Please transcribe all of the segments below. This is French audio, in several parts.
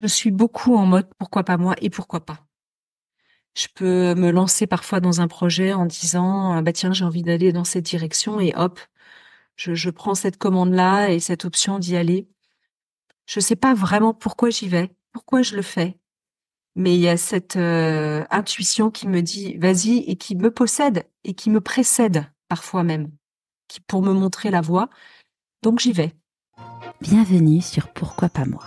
Je suis beaucoup en mode pourquoi pas moi et pourquoi pas. Je peux me lancer parfois dans un projet en disant bah tiens, j'ai envie d'aller dans cette direction et hop, je prends cette commande-là et cette option d'y aller. Je sais pas vraiment pourquoi j'y vais, pourquoi je le fais, mais il y a cette intuition qui me dit vas-y et qui me possède et qui me précède parfois même, qui pour me montrer la voie. Donc j'y vais. Bienvenue sur Pourquoi pas moi.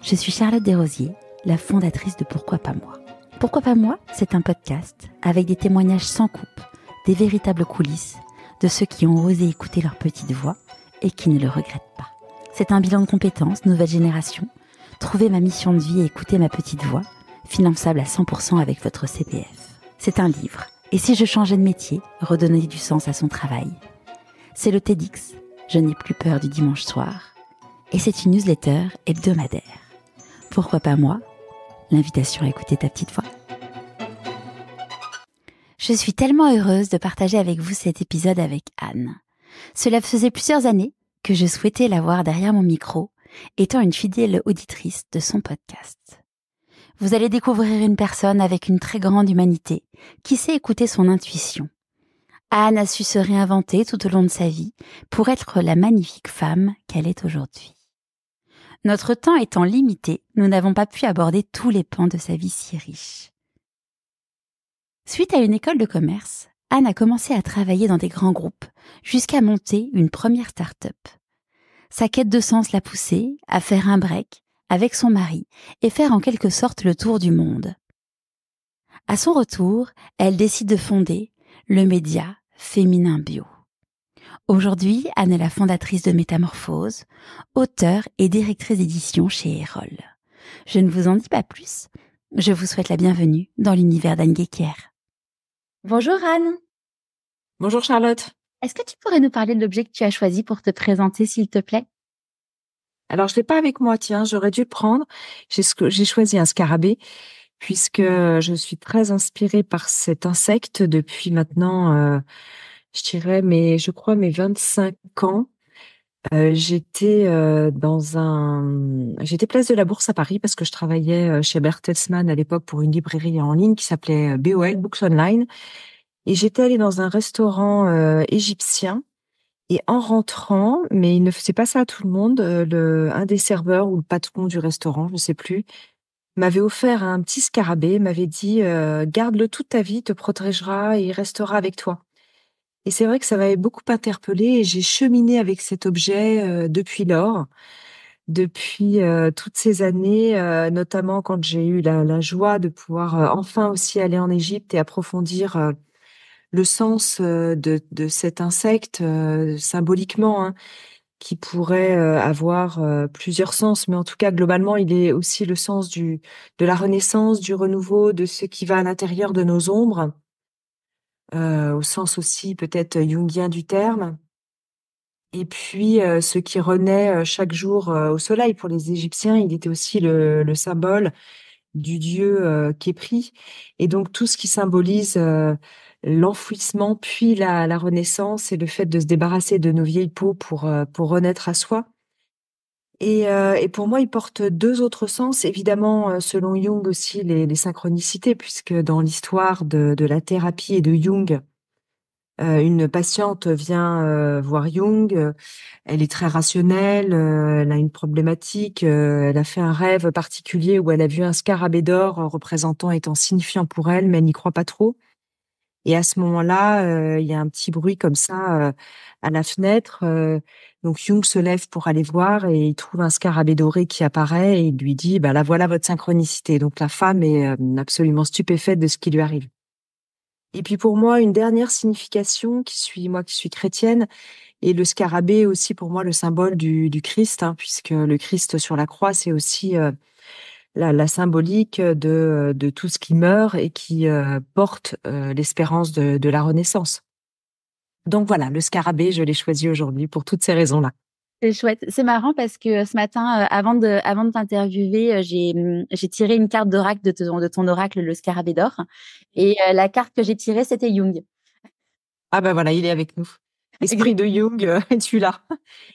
Je suis Charlotte Desrosiers, la fondatrice de Pourquoi pas moi. Pourquoi pas moi, c'est un podcast avec des témoignages sans coupe, des véritables coulisses de ceux qui ont osé écouter leur petite voix et qui ne le regrettent pas. C'est un bilan de compétences, nouvelle génération, trouver ma mission de vie et écouter ma petite voix, finançable à 100% avec votre CPF. C'est un livre. Et si je changeais de métier, redonner du sens à son travail. C'est le TEDx, je n'ai plus peur du dimanche soir. Et c'est une newsletter hebdomadaire. Pourquoi pas moi? L'invitation à écouter ta petite voix. Je suis tellement heureuse de partager avec vous cet épisode avec Anne. Cela faisait plusieurs années que je souhaitais la voir derrière mon micro, étant une fidèle auditrice de son podcast. Vous allez découvrir une personne avec une très grande humanité qui sait écouter son intuition. Anne a su se réinventer tout au long de sa vie pour être la magnifique femme qu'elle est aujourd'hui. Notre temps étant limité, nous n'avons pas pu aborder tous les pans de sa vie si riche. Suite à une école de commerce, Anne a commencé à travailler dans des grands groupes, jusqu'à monter une première start-up. Sa quête de sens l'a poussée à faire un break avec son mari et faire en quelque sorte le tour du monde. À son retour, elle décide de fonder le média Féminin Bio. Aujourd'hui, Anne est la fondatrice de Métamorphose, auteure et directrice d'édition chez Erol. Je ne vous en dis pas plus. Je vous souhaite la bienvenue dans l'univers d'Anne Guéquer. Bonjour Anne. Bonjour Charlotte. Est-ce que tu pourrais nous parler de l'objet que tu as choisi pour te présenter, s'il te plaît? Alors, je l'ai pas avec moi, tiens, j'aurais dû le prendre. J'ai choisi un scarabée, puisque je suis très inspirée par cet insecte depuis maintenant, je dirais, je crois mes 25 ans. J'étais place de la Bourse à Paris parce que je travaillais chez Bertelsmann à l'époque pour une librairie en ligne qui s'appelait BOL, Books Online. Et j'étais allée dans un restaurant égyptien. Et en rentrant, mais il ne faisait pas ça à tout le monde, un des serveurs ou le patron du restaurant, je ne sais plus, m'avait offert un petit scarabée, m'avait dit garde-le toute ta vie, il te protégera et il restera avec toi. Et c'est vrai que ça m'avait beaucoup interpellée et j'ai cheminé avec cet objet depuis lors, depuis toutes ces années, notamment quand j'ai eu la joie de pouvoir enfin aussi aller en Égypte et approfondir le sens de cet insecte symboliquement, hein, qui pourrait avoir plusieurs sens, mais en tout cas globalement, il est aussi le sens de la renaissance, du renouveau, de ce qui va à l'intérieur de nos ombres, au sens aussi peut-être jungien du terme. Et puis ce qui renaît chaque jour au soleil. Pour les Égyptiens, il était aussi le symbole du dieu Khépri. Et donc tout ce qui symbolise l'enfouissement, puis la renaissance et le fait de se débarrasser de nos vieilles peaux pour renaître à soi. Et pour moi, il porte deux autres sens. Évidemment, selon Jung aussi, les synchronicités, puisque dans l'histoire de la thérapie et de Jung, une patiente vient voir Jung, elle est très rationnelle, elle a une problématique, elle a fait un rêve particulier où elle a vu un scarabée d'or représentant étant signifiant pour elle, mais elle n'y croit pas trop. Et à ce moment-là, il y a un petit bruit comme ça à la fenêtre. Donc Jung se lève pour aller voir et il trouve un scarabée doré qui apparaît et il lui dit, bah là voilà votre synchronicité. Donc la femme est absolument stupéfaite de ce qui lui arrive. Et puis pour moi, une dernière signification, moi qui suis chrétienne, et le scarabée est aussi pour moi le symbole du Christ, hein, puisque le Christ sur la croix, c'est aussi la symbolique de tout ce qui meurt et qui porte l'espérance de la Renaissance. Donc voilà, le scarabée, je l'ai choisi aujourd'hui pour toutes ces raisons-là. C'est chouette. C'est marrant parce que ce matin, avant de t'interviewer, j'ai tiré une carte d'oracle de ton oracle, le scarabée d'or. Et la carte que j'ai tirée, c'était Jung. Ah ben voilà, il est avec nous. Esprit de Jung, es-tu là?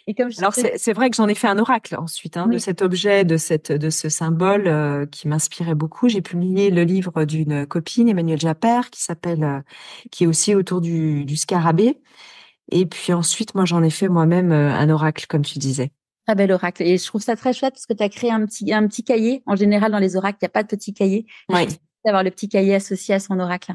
Et comme je Alors disais, c'est vrai que j'en ai fait un oracle ensuite de oui, cet objet, de ce symbole qui m'inspirait beaucoup. J'ai publié le livre d'une copine, Emmanuelle Japper, qui est aussi autour du scarabée. Et puis ensuite, moi, j'en ai fait moi-même un oracle, comme tu disais. très bel oracle. Et je trouve ça très chouette parce que tu as créé un petit cahier. En général, dans les oracles, il n'y a pas de petit cahier. Et je trouve Oui, ça chouette d'avoir le petit cahier associé à son oracle.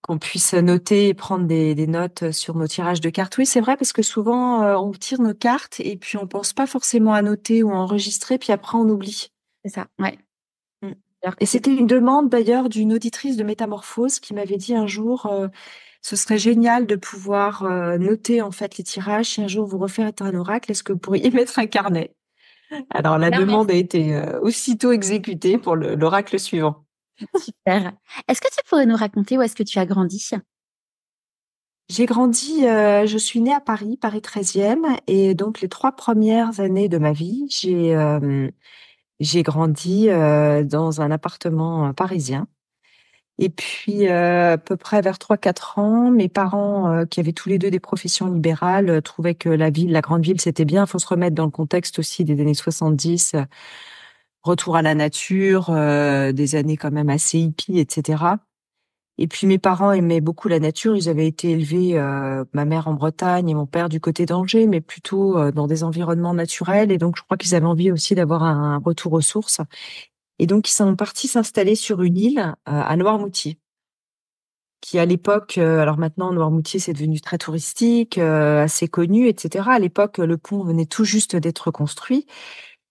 qu'on puisse noter et prendre des notes sur nos tirages de cartes. Oui, c'est vrai, parce que souvent, on tire nos cartes et puis on pense pas forcément à noter ou à enregistrer, puis après, on oublie. C'est ça, ouais. Mm. Alors que Et c'est c'était une demande d'ailleurs d'une auditrice de Métamorphose qui m'avait dit un jour, ce serait génial de pouvoir noter en fait les tirages. Si un jour vous refaites un oracle, est-ce que vous pourriez mettre un carnet? Alors la clair, demande a été aussitôt exécutée pour l'oracle suivant. super. Est-ce que tu pourrais nous raconter où est-ce que tu as grandi? J'ai grandi, je suis née à Paris, Paris 13e, et donc les 3 premières années de ma vie, j'ai grandi dans un appartement parisien. Et puis, à peu près vers 3 4 ans, mes parents, qui avaient tous les deux des professions libérales, trouvaient que la grande ville, c'était bien. Il faut se remettre dans le contexte aussi des années 70, retour à la nature, des années quand même assez hippies, etc. Et puis, mes parents aimaient beaucoup la nature. Ils avaient été élevés, ma mère en Bretagne et mon père du côté d'Angers, mais plutôt dans des environnements naturels. Et donc, je crois qu'ils avaient envie aussi d'avoir un retour aux sources. Et donc, ils sont partis s'installer sur une île, à Noirmoutier, qui à l'époque, alors maintenant Noirmoutier c'est devenu très touristique, assez connu, etc. À l'époque, le pont venait tout juste d'être construit.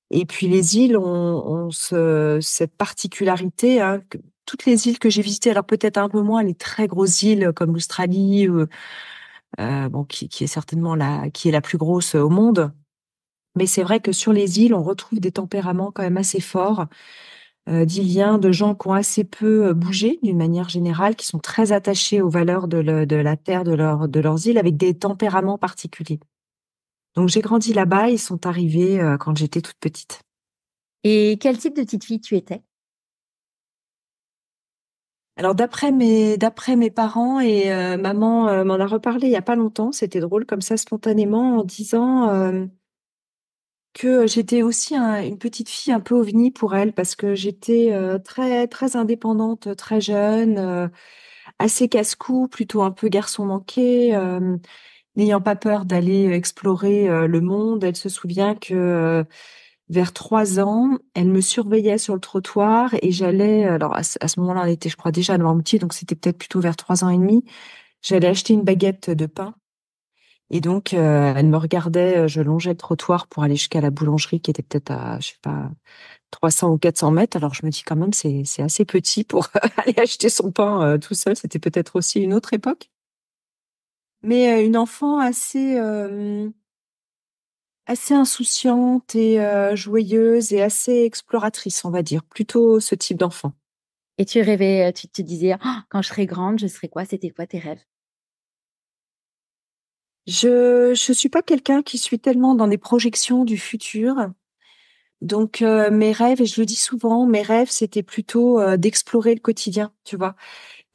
Et puis les îles ont cette particularité, hein, que toutes les îles que j'ai visitées, alors peut-être un peu moins les très grosses îles comme l'Australie, bon, qui est certainement qui est la plus grosse au monde. Mais c'est vrai que sur les îles, on retrouve des tempéraments quand même assez forts d'Iliens, de gens qui ont assez peu bougé d'une manière générale, qui sont très attachés aux valeurs de la terre, de leurs îles, avec des tempéraments particuliers. Donc j'ai grandi là-bas, ils sont arrivés quand j'étais toute petite. Et quel type de petite fille tu étais? Alors d'après mes parents et maman m'en a reparlé il y a pas longtemps, c'était drôle comme ça spontanément en disant que j'étais aussi une petite fille un peu ovni pour elle parce que j'étais très très indépendante, très jeune, assez casse-cou, plutôt un peu garçon manqué, n'ayant pas peur d'aller explorer le monde. Elle se souvient que vers 3 ans, elle me surveillait sur le trottoir et j'allais, alors à ce moment-là, on était, je crois, déjà à Noirmoutier, donc c'était peut-être plutôt vers 3 ans et demi. J'allais acheter une baguette de pain. Et donc, elle me regardait, je longeais le trottoir pour aller jusqu'à la boulangerie qui était peut-être à, je sais pas, 300 ou 400 mètres. Alors, je me dis quand même, c'est assez petit pour aller acheter son pain tout seul. C'était peut-être aussi une autre époque. Mais une enfant assez insouciante et joyeuse et assez exploratrice, on va dire. Plutôt ce type d'enfant. Et tu rêvais, tu te disais: «Oh, quand je serai grande, je serai quoi?» C'était quoi tes rêves? Je suis pas quelqu'un qui suis tellement dans des projections du futur. Donc mes rêves, et je le dis souvent, mes rêves, c'était plutôt d'explorer le quotidien, tu vois.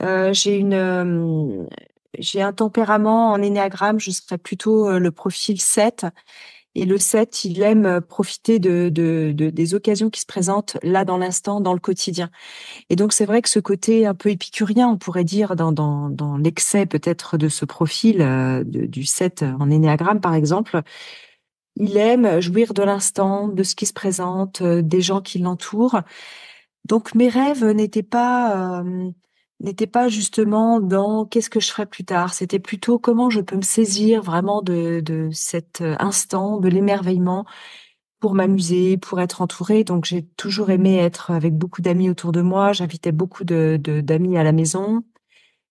Euh, j'ai une, euh, j'ai un tempérament en énéagramme, je serais plutôt le profil 7. Et le 7, il aime profiter des occasions qui se présentent là dans l'instant, dans le quotidien. Et donc c'est vrai que ce côté un peu épicurien, on pourrait dire, dans l'excès peut-être de ce profil du 7 en énéagramme par exemple, il aime jouir de l'instant, de ce qui se présente, des gens qui l'entourent. Donc mes rêves n'étaient pas justement dans qu'est-ce que je ferai plus tard. C'était plutôt comment je peux me saisir vraiment de cet instant, de l'émerveillement pour m'amuser, pour être entourée. Donc j'ai toujours aimé être avec beaucoup d'amis autour de moi. J'invitais beaucoup d'amis à la maison.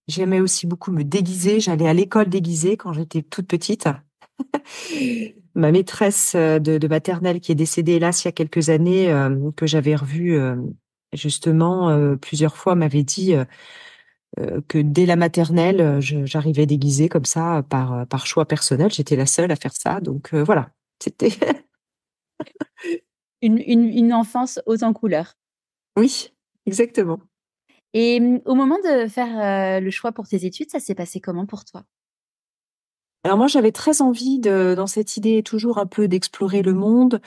J'aimais aussi beaucoup me déguiser. J'allais à l'école déguisée quand j'étais toute petite. Ma maîtresse de maternelle qui est décédée hélas il y a quelques années, que j'avais revue justement plusieurs fois, m'avait dit que dès la maternelle, j'arrivais déguisée comme ça par choix personnel. J'étais la seule à faire ça, donc voilà. C'était Une enfance haute en couleurs. oui, exactement. Et au moment de faire, le choix pour tes études, ça s'est passé comment pour toi? Alors moi, j'avais très envie dans cette idée toujours un peu d'explorer le monde,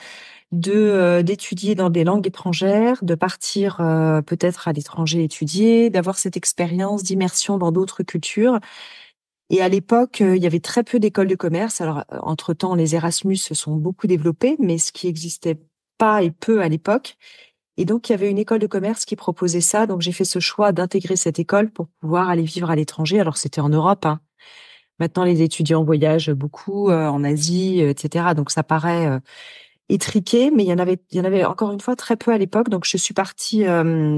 d'étudier dans des langues étrangères, de partir peut-être à l'étranger étudier, d'avoir cette expérience d'immersion dans d'autres cultures. Et à l'époque, il y avait très peu d'écoles de commerce. Alors, entre-temps, les Erasmus se sont beaucoup développés, mais ce qui existait pas et peu à l'époque. Et donc, il y avait une école de commerce qui proposait ça. Donc, j'ai fait ce choix d'intégrer cette école pour pouvoir aller vivre à l'étranger. Alors, c'était en Europe, hein. Maintenant, les étudiants voyagent beaucoup en Asie, etc. Donc, ça paraît étriqué, mais il y en avait encore une fois très peu à l'époque. Donc, je suis partie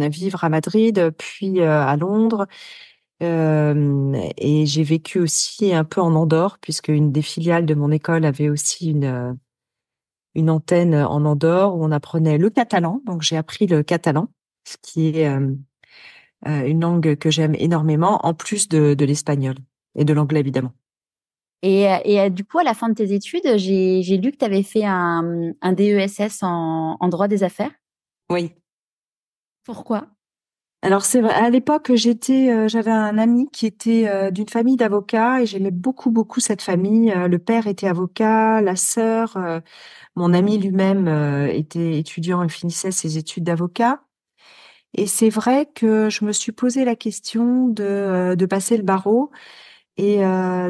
vivre à Madrid, puis à Londres. Et j'ai vécu aussi un peu en Andorre, puisque une des filiales de mon école avait aussi une antenne en Andorre où on apprenait le catalan. Donc, j'ai appris le catalan, ce qui est une langue que j'aime énormément, en plus de l'espagnol et de l'anglais, évidemment. Du coup, à la fin de tes études, j'ai lu que tu avais fait un DESS en droit des affaires. Oui. Pourquoi? Alors c'est vrai, à l'époque j'avais un ami qui était d'une famille d'avocats et j'aimais beaucoup beaucoup cette famille. Le père était avocat, la sœur, mon ami lui-même était étudiant et finissait ses études d'avocat. Et c'est vrai que je me suis posé la question de passer le barreau. Et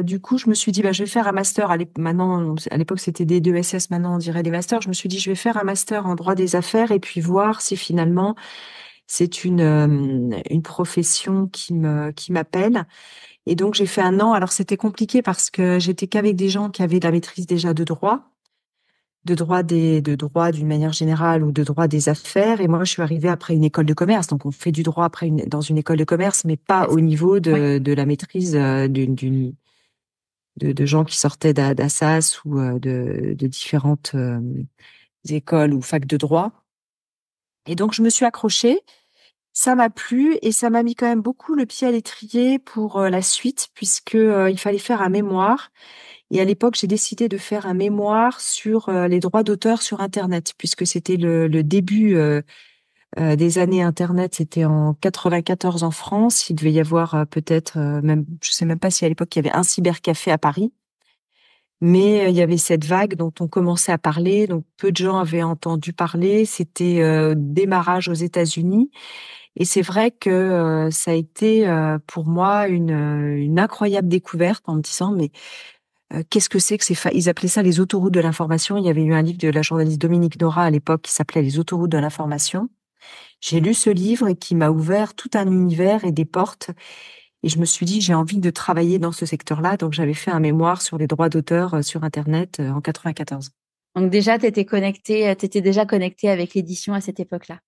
du coup, je me suis dit, bah, je vais faire un master. Maintenant, à l'époque, c'était des 2 SS, maintenant on dirait des masters. Je me suis dit, je vais faire un master en droit des affaires et puis voir si finalement c'est une profession qui m'appelle. Et donc, j'ai fait un an. Alors, c'était compliqué parce que j'étais qu'avec des gens qui avaient de la maîtrise déjà de droit d'une manière générale ou de droit des affaires. Et moi, je suis arrivée après une école de commerce. Donc, on fait du droit après dans une école de commerce, mais pas au niveau Ouais. de la maîtrise de gens qui sortaient d'Assas ou de différentes écoles ou facs de droit. Et donc, je me suis accrochée. Ça m'a plu et ça m'a mis quand même beaucoup le pied à l'étrier pour la suite, puisque il fallait faire un mémoire. Et à l'époque, j'ai décidé de faire un mémoire sur les droits d'auteur sur Internet, puisque c'était le début des années Internet. C'était en 94 en France. Il devait y avoir peut-être même, je sais même pas si à l'époque il y avait un cybercafé à Paris. Mais il y avait cette vague dont on commençait à parler, donc peu de gens avaient entendu parler. C'était démarrage aux États-Unis, et c'est vrai que ça a été pour moi une incroyable découverte en me disant mais qu'est-ce que c'est que ils appelaient ça les autoroutes de l'information. Il y avait eu un livre de la journaliste Dominique Nora à l'époque qui s'appelait Les autoroutes de l'information. J'ai lu ce livre et qui m'a ouvert tout un univers et des portes. Et je me suis dit, j'ai envie de travailler dans ce secteur-là. Donc, j'avais fait un mémoire sur les droits d'auteur sur Internet en 94. Donc déjà, t'étais déjà connecté avec l'édition à cette époque-là.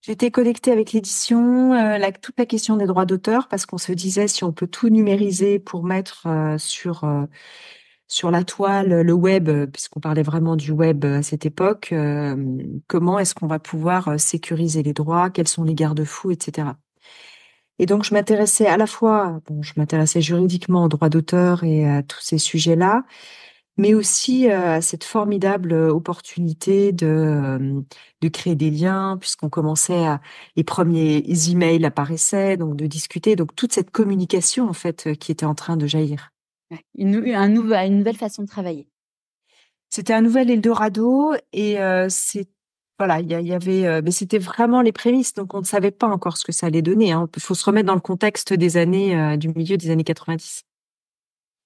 J'étais connectée avec l'édition, toute la question des droits d'auteur, parce qu'on se disait si on peut tout numériser pour mettre sur la toile, le web, puisqu'on parlait vraiment du web à cette époque, comment est-ce qu'on va pouvoir sécuriser les droits, quels sont les garde-fous, etc. Et donc, je m'intéressais à la fois, bon, je m'intéressais juridiquement aux droits d'auteur et à tous ces sujets-là, mais aussi à cette formidable opportunité de créer des liens, puisqu'on commençait les premiers emails apparaissaient, donc de discuter, donc toute cette communication, en fait, qui était en train de jaillir. Ouais. Une nouvelle façon de travailler. C'était un nouvel Eldorado et voilà, il y avait, mais c'était vraiment les prémices, donc on ne savait pas encore ce que ça allait donner, hein. Il faut se remettre dans le contexte des années, du milieu des années 90.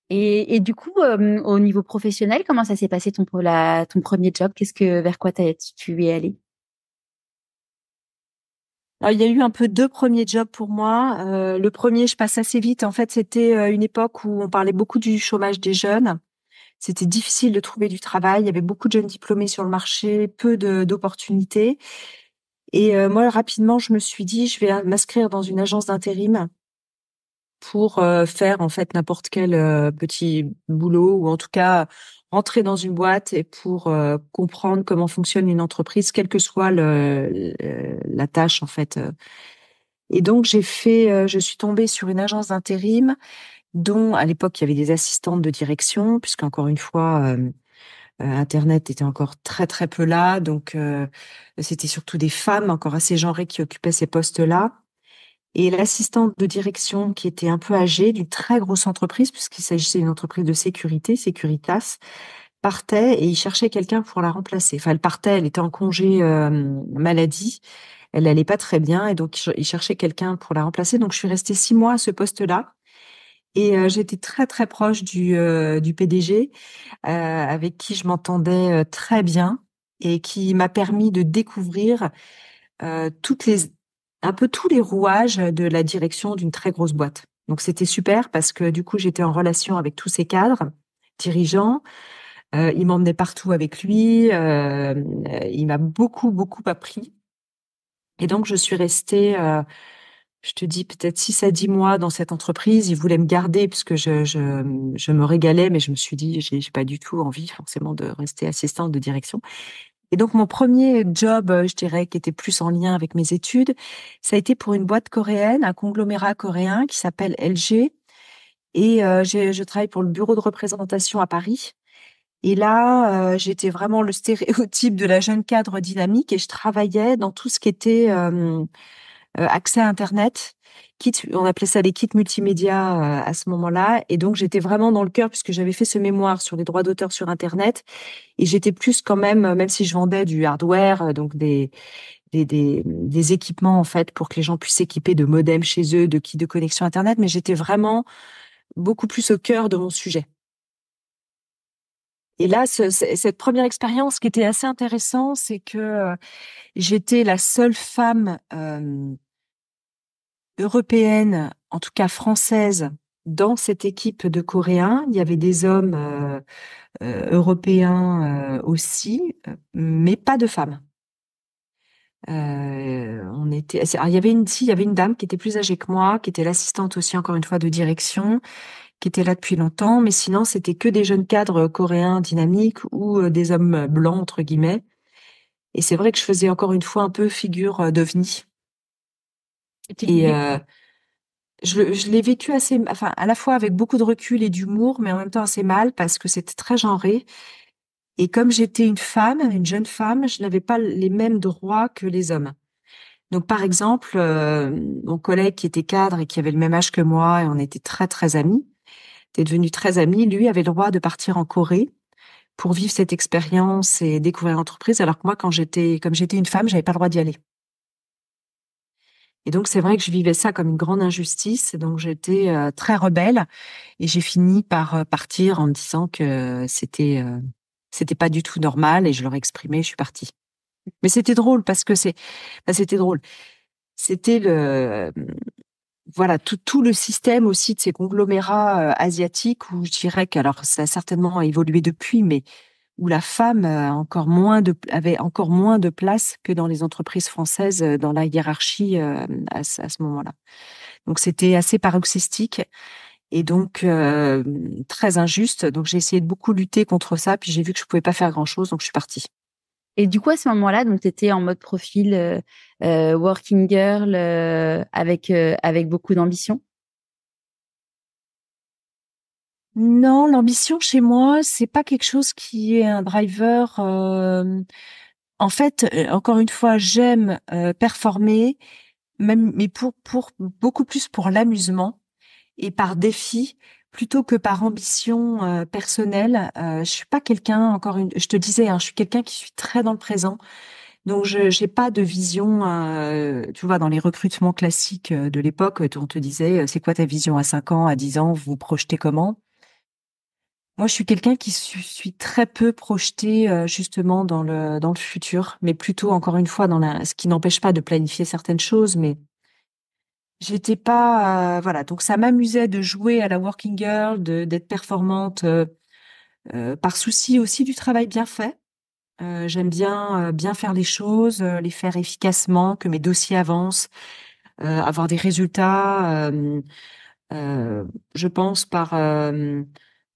Et du coup, au niveau professionnel, comment ça s'est passé ton premier job? Vers quoi tu es allé? Alors, il y a eu un peu deux premiers jobs pour moi. Le premier, je passe assez vite. En fait, c'était une époque où on parlait beaucoup du chômage des jeunes. C'était difficile de trouver du travail. Il y avait beaucoup de jeunes diplômés sur le marché, peu d'opportunités. Et moi, rapidement, je me suis dit, je vais m'inscrire dans une agence d'intérim pour faire en fait n'importe quel petit boulot ou en tout cas rentrer dans une boîte et pour comprendre comment fonctionne une entreprise, quelle que soit la tâche en fait. Et donc je suis tombée sur une agence d'intérim dont à l'époque il y avait des assistantes de direction, puisqu'encore une fois Internet était encore très très peu là, donc c'était surtout des femmes encore assez genrées qui occupaient ces postes-là. Et l'assistante de direction, qui était un peu âgée, d'une très grosse entreprise, puisqu'il s'agissait d'une entreprise de sécurité, Securitas, partait et il cherchait quelqu'un pour la remplacer. Enfin, elle partait, elle était en congé maladie, elle allait pas très bien et donc il cherchait quelqu'un pour la remplacer. Donc je suis restée 6 mois à ce poste-là et j'étais très très proche du PDG avec qui je m'entendais très bien et qui m'a permis de découvrir toutes les un peu tous les rouages de la direction d'une très grosse boîte. Donc c'était super parce que du coup j'étais en relation avec tous ces cadres dirigeants. Il m'emmenait partout avec lui. Il m'a beaucoup, beaucoup appris. Et donc, je suis restée, je te dis, peut-être 6 à 10 mois dans cette entreprise. Il voulait me garder puisque je me régalais, mais je me suis dit, j'ai pas du tout envie forcément de rester assistante de direction. Et donc, mon premier job, je dirais, qui était plus en lien avec mes études, ça a été pour une boîte coréenne, un conglomérat coréen qui s'appelle LG. Et je travaille pour le bureau de représentation à Paris. Et là, j'étais vraiment le stéréotype de la jeune cadre dynamique et je travaillais dans tout ce qui était accès à Internet. On appelait ça les kits multimédia à ce moment-là. Et donc, j'étais vraiment dans le cœur puisque j'avais fait ce mémoire sur les droits d'auteur sur Internet. Et j'étais plus quand même, même si je vendais du hardware, donc des équipements en fait pour que les gens puissent s'équiper de modems chez eux, de kits de connexion Internet, mais j'étais vraiment beaucoup plus au cœur de mon sujet. Et là, cette première expérience qui était assez intéressante, c'est que j'étais la seule femme européenne, en tout cas française, dans cette équipe de Coréens. Il y avait des hommes européens aussi, mais pas de femmes. Il y avait il y avait une dame qui était plus âgée que moi, qui était l'assistante aussi, encore une fois, de direction, qui était là depuis longtemps, mais sinon, c'était que des jeunes cadres coréens dynamiques ou des hommes blancs, entre guillemets. Et c'est vrai que je faisais encore une fois un peu figure d'ovni. Et tu Et vivais comment? je l'ai vécu assez, enfin, à la fois avec beaucoup de recul et d'humour, mais en même temps assez mal parce que c'était très genré. Et comme j'étais une femme, une jeune femme, je n'avais pas les mêmes droits que les hommes. Donc, par exemple, mon collègue qui était cadre et qui avait le même âge que moi, et on était très, très amis, était devenu très amis, lui avait le droit de partir en Corée pour vivre cette expérience et découvrir l'entreprise, alors que moi, comme j'étais une femme, j'avais pas le droit d'y aller. Et donc, c'est vrai que je vivais ça comme une grande injustice. Donc, j'étais très rebelle et j'ai fini par partir en me disant que c'était pas du tout normal et je leur ai exprimé, je suis partie. Mais c'était drôle parce que c'était drôle. C'était voilà, tout le système aussi de ces conglomérats asiatiques où je dirais que, alors, ça a certainement évolué depuis, mais où la femme avait encore moins de place que dans les entreprises françaises dans la hiérarchie à ce moment-là. Donc c'était assez paroxystique et donc très injuste. Donc j'ai essayé de beaucoup lutter contre ça, puis j'ai vu que je pouvais pas faire grand-chose, donc je suis partie. Et du coup, à ce moment-là, donc, tu étais en mode profil working girl avec beaucoup d'ambition. Non, l'ambition chez moi, c'est pas quelque chose qui est un driver. En fait, encore une fois, j'aime performer, même, mais pour beaucoup plus pour l'amusement et par défi plutôt que par ambition personnelle. Je suis pas quelqu'un, je te disais, hein, je suis quelqu'un qui suis très dans le présent. Donc je j'ai pas de vision, tu vois, dans les recrutements classiques de l'époque, on te disait, c'est quoi ta vision à 5 ans, à 10 ans, vous vous projetez comment? Moi, je suis quelqu'un qui suis très peu projeté justement dans le futur, mais plutôt encore une fois ce qui n'empêche pas de planifier certaines choses, mais j'étais pas voilà. Donc ça m'amusait de jouer à la working girl, d'être performante par souci aussi du travail bien fait. J'aime bien faire les choses, les faire efficacement, que mes dossiers avancent, avoir des résultats. Je pense par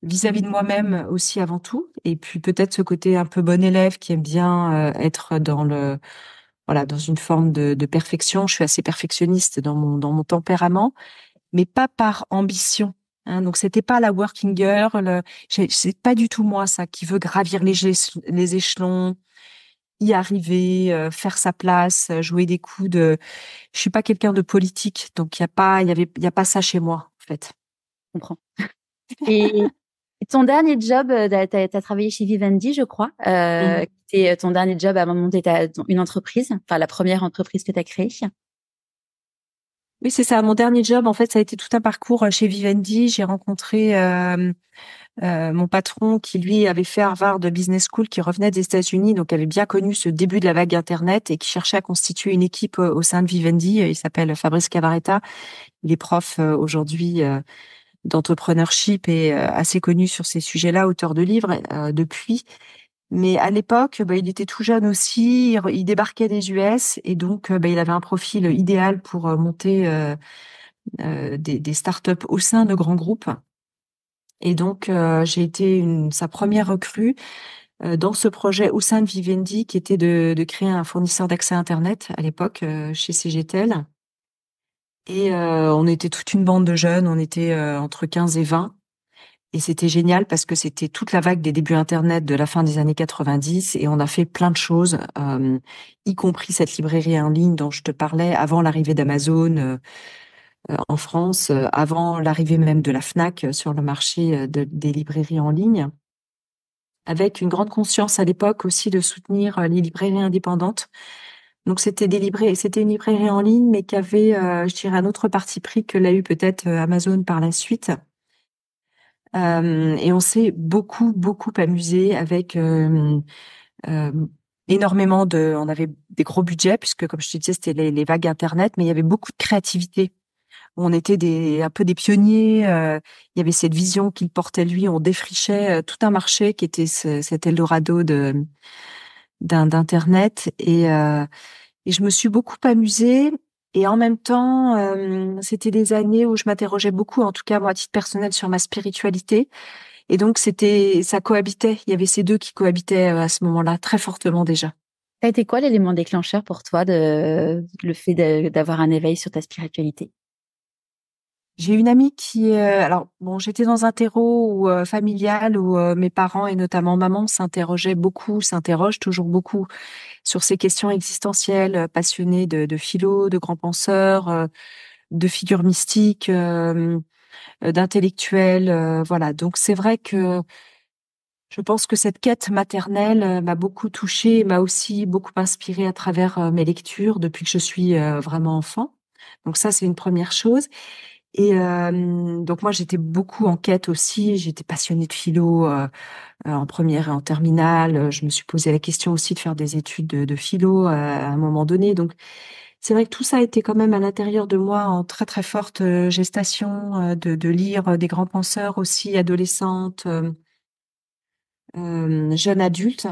vis-à-vis de moi-même aussi avant tout, et puis peut-être ce côté un peu bon élève qui aime bien être dans une forme de perfection. Je suis assez perfectionniste dans mon tempérament, mais pas par ambition. Hein, donc c'était pas la working girl, c'est pas du tout moi ça qui veut gravir les échelons, y arriver, faire sa place, jouer des coups de. Je suis pas quelqu'un de politique, donc il y a pas ça chez moi en fait. Je comprends. Et ton dernier job, t'as travaillé chez Vivendi, je crois. Mhm. C'était ton dernier job avant de monter une entreprise, enfin la première entreprise que tu as créée. Oui, c'est ça. Mon dernier job, en fait, ça a été tout un parcours chez Vivendi. J'ai rencontré mon patron qui, lui, avait fait Harvard Business School, qui revenait des États-Unis, donc avait bien connu ce début de la vague Internet et qui cherchait à constituer une équipe au sein de Vivendi. Il s'appelle Fabrice Cavaretta. Il est prof aujourd'hui d'entrepreneurship et assez connu sur ces sujets-là, auteur de livres depuis. Mais à l'époque, il était tout jeune aussi, il débarquait des US et donc il avait un profil idéal pour monter des startups au sein de grands groupes. Et donc, j'ai été sa première recrue dans ce projet au sein de Vivendi, qui était de créer un fournisseur d'accès Internet à l'époque chez CGTEL. Et on était toute une bande de jeunes, on était entre 15 et 20. Et c'était génial parce que c'était toute la vague des débuts Internet de la fin des années 90 et on a fait plein de choses, y compris cette librairie en ligne dont je te parlais avant l'arrivée d'Amazon en France, avant l'arrivée même de la Fnac sur le marché des librairies en ligne, avec une grande conscience à l'époque aussi de soutenir les librairies indépendantes. Donc c'était une librairie en ligne, mais qui avait, je dirais, un autre parti pris que l'a eu peut-être Amazon par la suite. Et on s'est beaucoup amusé avec euh, énormément on avait des gros budgets puisque, comme je te disais, c'était les vagues Internet, mais il y avait beaucoup de créativité. On était un peu des pionniers. Il y avait cette vision qu'il portait lui. On défrichait tout un marché qui était cet Eldorado d'Internet. Et je me suis beaucoup amusée. Et en même temps, c'était des années où je m'interrogeais beaucoup, en tout cas moi à titre personnel, sur ma spiritualité. Et donc ça cohabitait. Il y avait ces deux qui cohabitaient à ce moment-là très fortement déjà. Ça a été quoi l'élément déclencheur pour toi le fait d'avoir un éveil sur ta spiritualité? J'ai une amie qui, alors bon, j'étais dans un terreau familial où mes parents et notamment maman s'interrogent toujours beaucoup sur ces questions existentielles, passionnés de philo, de grands penseurs, de figures mystiques, d'intellectuels, voilà. Donc c'est vrai que je pense que cette quête maternelle m'a beaucoup touchée, m'a aussi beaucoup inspirée à travers mes lectures depuis que je suis vraiment enfant. Donc ça, c'est une première chose. Et donc moi, j'étais beaucoup en quête aussi. J'étais passionnée de philo en première et en terminale. Je me suis posé la question aussi de faire des études de philo à un moment donné. Donc c'est vrai que tout ça a été quand même à l'intérieur de moi en très forte gestation, de lire des grands penseurs aussi, adolescente, jeune adulte.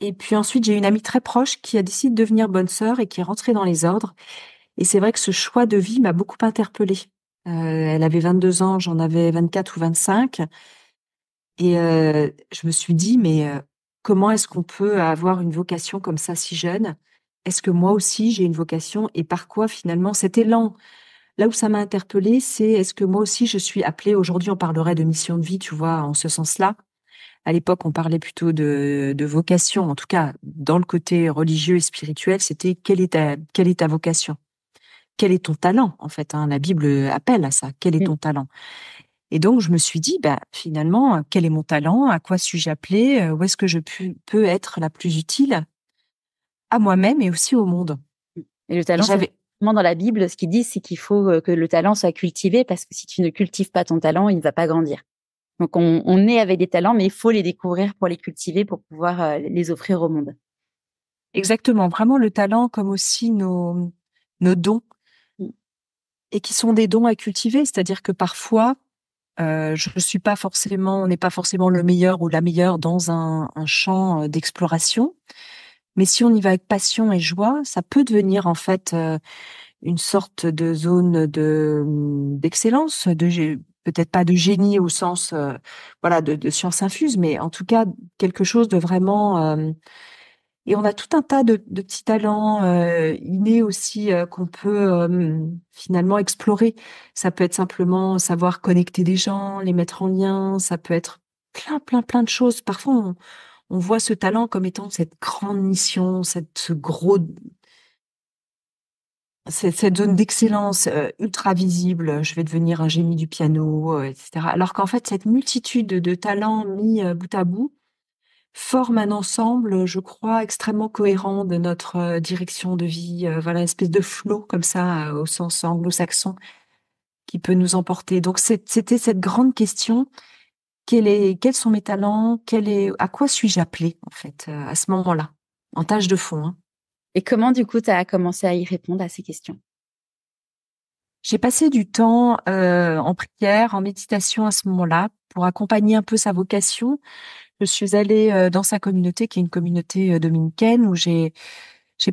Et puis ensuite, j'ai une amie très proche qui a décidé de devenir bonne sœur et qui est rentrée dans les ordres. Et c'est vrai que ce choix de vie m'a beaucoup interpellée. Elle avait 22 ans, j'en avais 24 ou 25. Et je me suis dit, mais comment est-ce qu'on peut avoir une vocation comme ça si jeune? Est-ce que moi aussi j'ai une vocation? Et par quoi finalement cet élan? Là où ça m'a interpellée, c'est est-ce que moi aussi je suis appelée, aujourd'hui on parlerait de mission de vie, tu vois, en ce sens-là. À l'époque, on parlait plutôt de vocation. En tout cas, dans le côté religieux et spirituel, c'était quelle est ta vocation? Quel est ton talent, en fait, hein? La Bible appelle à ça. Quel est Mm. ton talent? Et donc, je me suis dit, bah, finalement, quel est mon talent? À quoi suis-je appelée? Où est-ce que peux être la plus utile à moi-même et aussi au monde? Et le Et talent, c'est j'avais, vraiment dans la Bible, ce qu'ils disent, c'est qu'il faut que le talent soit cultivé parce que si tu ne cultives pas ton talent, il ne va pas grandir. Donc, on est avec des talents, mais il faut les découvrir pour les cultiver, pour pouvoir les offrir au monde. exactement, vraiment le talent comme aussi nos dons Mm. et qui sont des dons à cultiver. C'est-à-dire que parfois, on n'est pas forcément le meilleur ou la meilleure dans un champ d'exploration. Mais si on y va avec passion et joie, ça peut devenir en fait une sorte de zone d'excellence, peut-être pas de génie au sens voilà de science infuse, mais en tout cas quelque chose de vraiment. Et on a tout un tas de petits talents innés aussi qu'on peut finalement explorer. Ça peut être simplement savoir connecter des gens, les mettre en lien. Ça peut être plein de choses. Parfois, on voit ce talent comme étant cette grande mission, cette zone d'excellence ultra visible. Je vais devenir un génie du piano, etc. Alors qu'en fait, cette multitude de talents mis bout à bout forme un ensemble, je crois, extrêmement cohérent de notre direction de vie. Voilà, une espèce de flow comme ça, au sens anglo-saxon, qui peut nous emporter. Donc c'était cette grande question: quels sont mes talents? À quoi suis-je appelée en fait à ce moment-là, en tâche de fond, hein. Et comment, du coup, tu as commencé à y répondre à ces questions? J'ai passé du temps en prière, en méditation à ce moment-là, pour accompagner un peu sa vocation. Je suis allée dans sa communauté, qui est une communauté dominicaine, où j'ai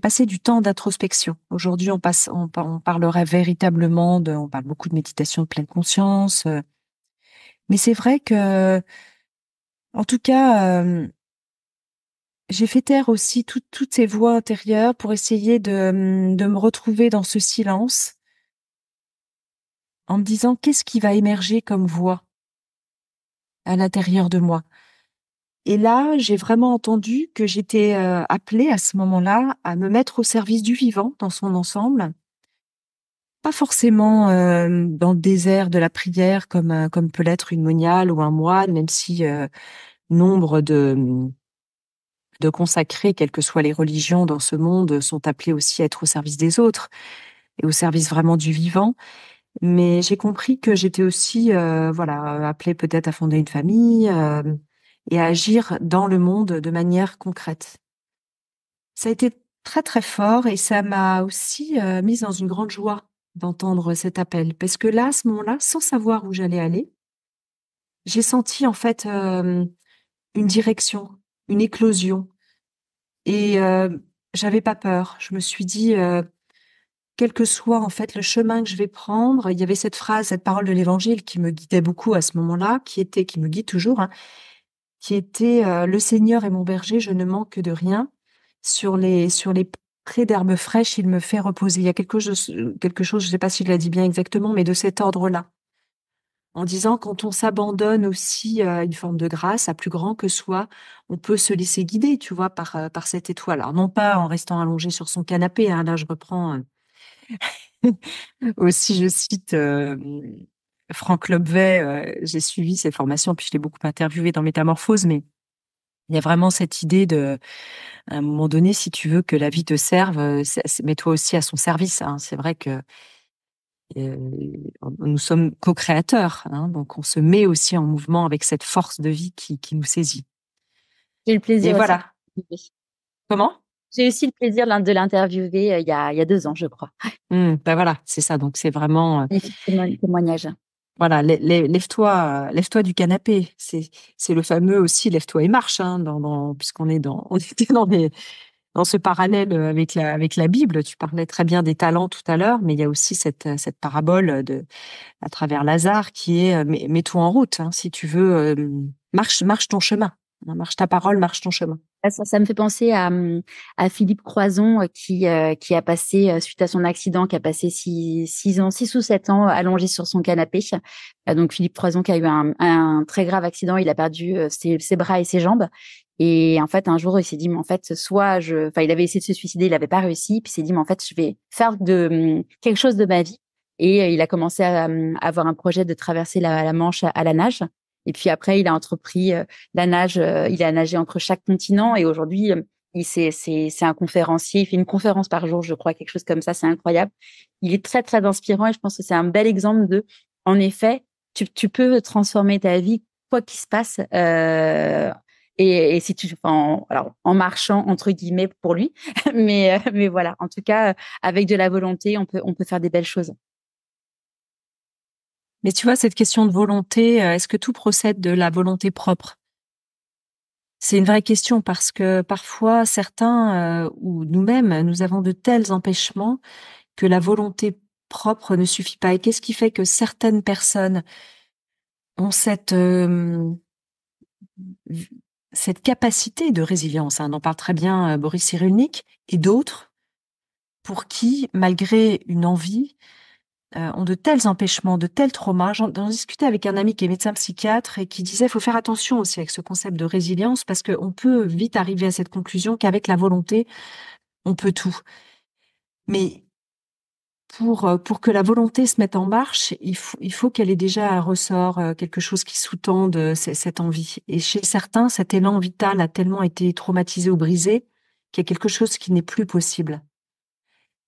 passé du temps d'introspection. Aujourd'hui, on parlerait véritablement on parle beaucoup de méditation de pleine conscience, mais c'est vrai que, en tout cas, j'ai fait taire aussi toutes ces voix intérieures pour essayer de me retrouver dans ce silence, en me disant qu'est-ce qui va émerger comme voix à l'intérieur de moi. Et là, j'ai vraiment entendu que j'étais appelée à ce moment-là à me mettre au service du vivant dans son ensemble. Pas forcément dans le désert de la prière comme peut l'être une moniale ou un moine, même si nombre de consacrés, quelles que soient les religions dans ce monde, sont appelés aussi à être au service des autres et au service vraiment du vivant. Mais j'ai compris que j'étais aussi voilà, appelée peut-être à fonder une famille et à agir dans le monde de manière concrète. Ça a été très très fort et ça m'a aussi mise dans une grande joie d'entendre cet appel. Parce que là, à ce moment-là, sans savoir où j'allais aller, j'ai senti en fait une direction, une éclosion. Et j'avais pas peur. Je me suis dit, quel que soit en fait le chemin que je vais prendre, il y avait cette phrase, cette parole de l'Évangile qui me guidait beaucoup à ce moment-là, qui me guide toujours, hein, qui était le Seigneur est mon berger, je ne manque de rien. Sur les prés d'herbes fraîches, il me fait reposer. Il y a quelque chose, je sais pas si je l'ai dit bien exactement, mais de cet ordre-là. En disant, quand on s'abandonne aussi à une forme de grâce, à plus grand que soi, on peut se laisser guider, tu vois, par cette étoile. Alors, non pas en restant allongé sur son canapé, hein, là, je reprends aussi, je cite Franck Lobvet, j'ai suivi ses formations, puis je l'ai beaucoup interviewé dans Métamorphose, mais il y a vraiment cette idée à un moment donné, si tu veux que la vie te serve, mets-toi aussi à son service, hein. C'est vrai que euh, nous sommes co-créateurs, hein, donc on se met aussi en mouvement avec cette force de vie qui nous saisit. J'ai eu le Et plaisir aussi. voilà. Comment? J'ai aussi le plaisir de l'interviewer il y a 2 ans, je crois. Ben voilà, c'est ça. Donc c'est vraiment Magnifique témoignage. voilà, lève-toi du canapé. C'est le fameux aussi lève-toi et marche, hein, puisqu'on est on était dans ce parallèle avec la Bible. Tu parlais très bien des talents tout à l'heure, mais il y a aussi cette parabole à travers Lazare qui est mets-toi en route, hein, si tu veux, marche ton chemin. Hein, marche ta parole, marche ton chemin. Ça me fait penser à Philippe Croison qui a passé, suite à son accident, qui a passé 6 ou 7 ans allongé sur son canapé. Donc Philippe Croison qui a eu un très grave accident, il a perdu ses bras et ses jambes. Et en fait, un jour, il s'est dit, mais en fait, il avait essayé de se suicider, il n'avait pas réussi. Puis il s'est dit, mais en fait, je vais faire quelque chose de ma vie. Et il a commencé à avoir un projet de traverser la Manche à la nage. Et puis après, il a entrepris la nage. Il a nagé entre chaque continent. Et aujourd'hui, c'est un conférencier. Il fait une conférence par jour, je crois, quelque chose comme ça. C'est incroyable. Il est très, très inspirant. Et je pense que c'est un bel exemple en effet, tu peux transformer ta vie, quoi qu'il se passe. Et si alors, en marchant, entre guillemets, pour lui. Mais voilà. En tout cas, avec de la volonté, on peut faire des belles choses. Mais tu vois, cette question de volonté, est-ce que tout procède de la volonté propre? C'est une vraie question parce que parfois, certains ou nous-mêmes, nous avons de tels empêchements que la volonté propre ne suffit pas. Et qu'est-ce qui fait que certaines personnes ont cette capacité de résilience, hein, on en parle très bien Boris Cyrulnik, et d'autres pour qui, malgré une envie, ont de tels empêchements, de tels traumas. J'en discutais avec un ami qui est médecin psychiatre et qui disait faut faire attention aussi avec ce concept de résilience parce qu'on peut vite arriver à cette conclusion qu'avec la volonté, on peut tout. Mais pour que la volonté se mette en marche, il faut qu'elle ait déjà un ressort, quelque chose qui sous-tende cette envie. Et chez certains, cet élan vital a tellement été traumatisé ou brisé qu'il y a quelque chose qui n'est plus possible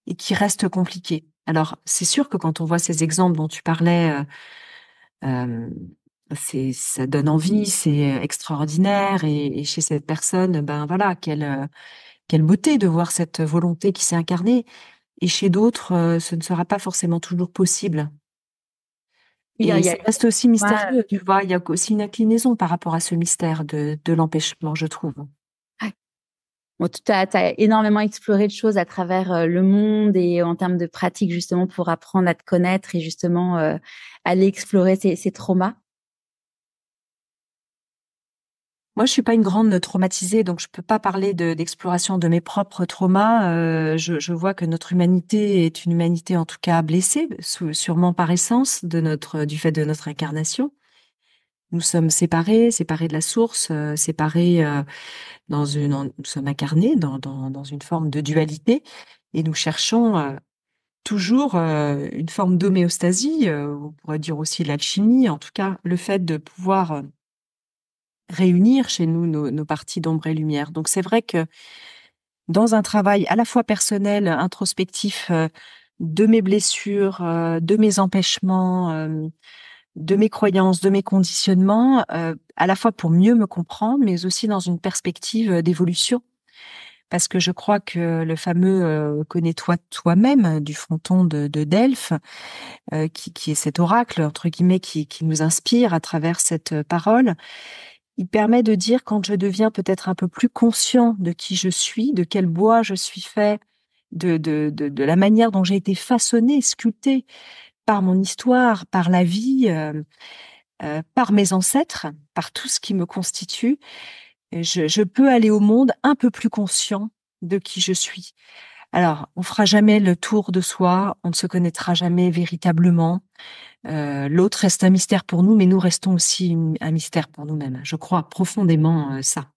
et qui reste compliqué. Alors, c'est sûr que quand on voit ces exemples dont tu parlais, euh, ça donne envie, c'est extraordinaire. Et chez cette personne, ben voilà, quelle beauté de voir cette volonté qui s'est incarnée. Et chez d'autres, ce ne sera pas forcément toujours possible. Et Il y a ça reste aussi pas- mystérieux, tu vois. Il y a aussi une inclinaison par rapport à ce mystère de l'empêchement, je trouve. Ouais. Bon, tu as énormément exploré de choses à travers le monde et en termes de pratique justement pour apprendre à te connaître et justement aller explorer ces traumas. Moi, je suis pas une grande traumatisée, donc je peux pas parler d'exploration de mes propres traumas. Je vois que notre humanité est une humanité en tout cas blessée, sûrement par essence du fait de notre incarnation. Nous sommes séparés de la source, séparés nous sommes incarnés dans une forme de dualité, et nous cherchons toujours une forme d'homéostasie. On pourrait dire aussi l'alchimie, en tout cas le fait de pouvoir réunir chez nous nos parties d'ombre et lumière. Donc c'est vrai que dans un travail à la fois personnel, introspectif, de mes blessures, de mes empêchements, de mes croyances, de mes conditionnements, à la fois pour mieux me comprendre, mais aussi dans une perspective d'évolution. Parce que je crois que le fameux connais-toi toi-même du fronton de Delphes, qui est cet oracle, entre guillemets, qui nous inspire à travers cette parole, il permet de dire quand je deviens peut-être un peu plus conscient de qui je suis, de quel bois je suis fait, de la manière dont j'ai été façonné, sculpté par mon histoire, par la vie, par mes ancêtres, par tout ce qui me constitue, je peux aller au monde un peu plus conscient de qui je suis. Alors, on fera jamais le tour de soi, on ne se connaîtra jamais véritablement. L'autre reste un mystère pour nous, mais nous restons aussi un mystère pour nous-mêmes. Je crois profondément ça.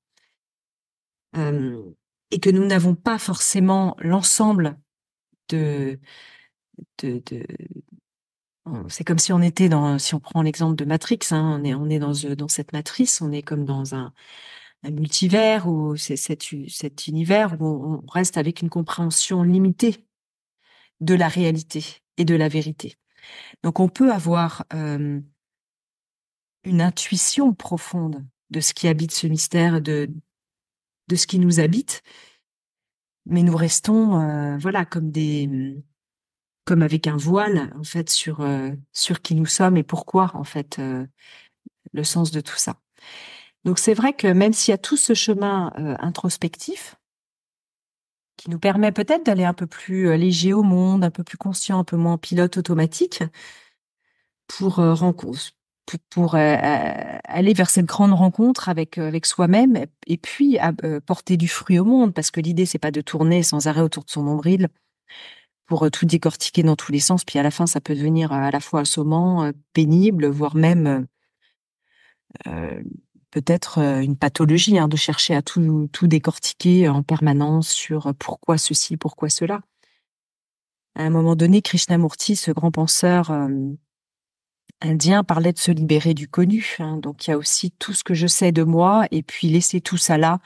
Euh, et que nous n'avons pas forcément l'ensemble de, de. C'est comme si on était si on prend l'exemple de Matrix, hein, on est dans cette matrice, on est comme dans un multivers ou c'est cet univers où on reste avec une compréhension limitée de la réalité et de la vérité. Donc on peut avoir une intuition profonde de ce qui habite ce mystère, de ce qui nous habite, mais nous restons voilà comme avec un voile en fait sur qui nous sommes et pourquoi en fait le sens de tout ça. Donc c'est vrai que même s'il y a tout ce chemin introspectif qui nous permet peut-être d'aller un peu plus léger au monde, un peu plus conscient, un peu moins en pilote automatique, pour aller vers cette grande rencontre avec soi-même et puis porter du fruit au monde, parce que l'idée c'est pas de tourner sans arrêt autour de son nombril pour tout décortiquer dans tous les sens, puis à la fin ça peut devenir à la fois assommant, pénible, voire même euh, peut-être une pathologie, hein, de chercher à tout décortiquer en permanence sur pourquoi ceci, pourquoi cela. À un moment donné, Krishnamurti, ce grand penseur indien, parlait de se libérer du connu, hein. Donc il y a aussi tout ce que je sais de moi et puis laisser tout ça là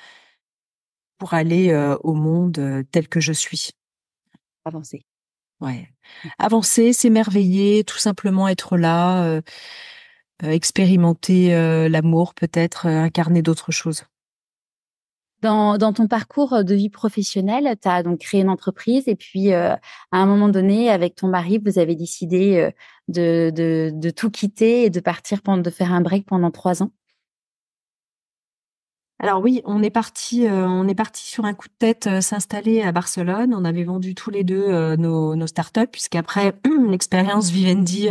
pour aller au monde tel que je suis. Avancer. Ouais. Avancer, s'émerveiller, tout simplement être là, expérimenter l'amour, peut-être incarner d'autres choses. Dans ton parcours de vie professionnelle, tu as donc créé une entreprise et puis à un moment donné, avec ton mari, vous avez décidé de tout quitter et de partir de faire un break pendant 3 ans. Alors oui, on est parti sur un coup de tête s'installer à Barcelone. On avait vendu tous les deux nos startups, puisqu'après l'expérience Vivendi,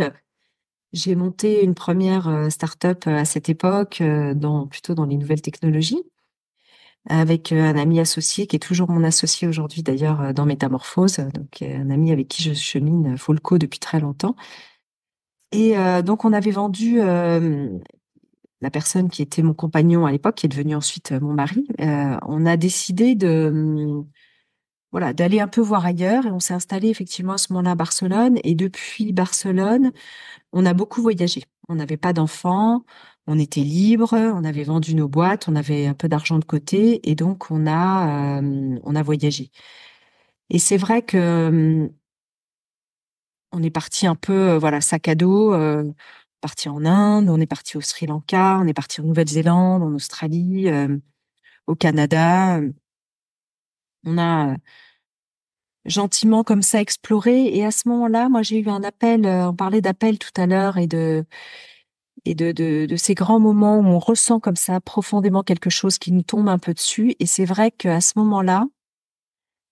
j'ai monté une première startup à cette époque, plutôt dans les nouvelles technologies. avec un ami associé qui est toujours mon associé aujourd'hui d'ailleurs dans Métamorphose, donc un ami avec qui je chemine Folco depuis très longtemps. Et donc on avait vendu la personne qui était mon compagnon à l'époque, qui est devenu ensuite mon mari. On a décidé de voilà d'aller un peu voir ailleurs et on s'est installé effectivement à ce moment-là à Barcelone. Et depuis Barcelone, on a beaucoup voyagé. On n'avait pas d'enfants, on était libre, on avait vendu nos boîtes, on avait un peu d'argent de côté et donc on a voyagé. Et c'est vrai que on est parti un peu voilà sac à dos, parti en Inde, on est parti au Sri Lanka, on est parti en Nouvelle-Zélande, en Australie, au Canada. On a gentiment comme ça exploré et à ce moment-là, moi j'ai eu un appel, on parlait d'appel tout à l'heure et de ces grands moments où on ressent comme ça profondément quelque chose qui nous tombe un peu dessus. Et c'est vrai qu'à ce moment-là,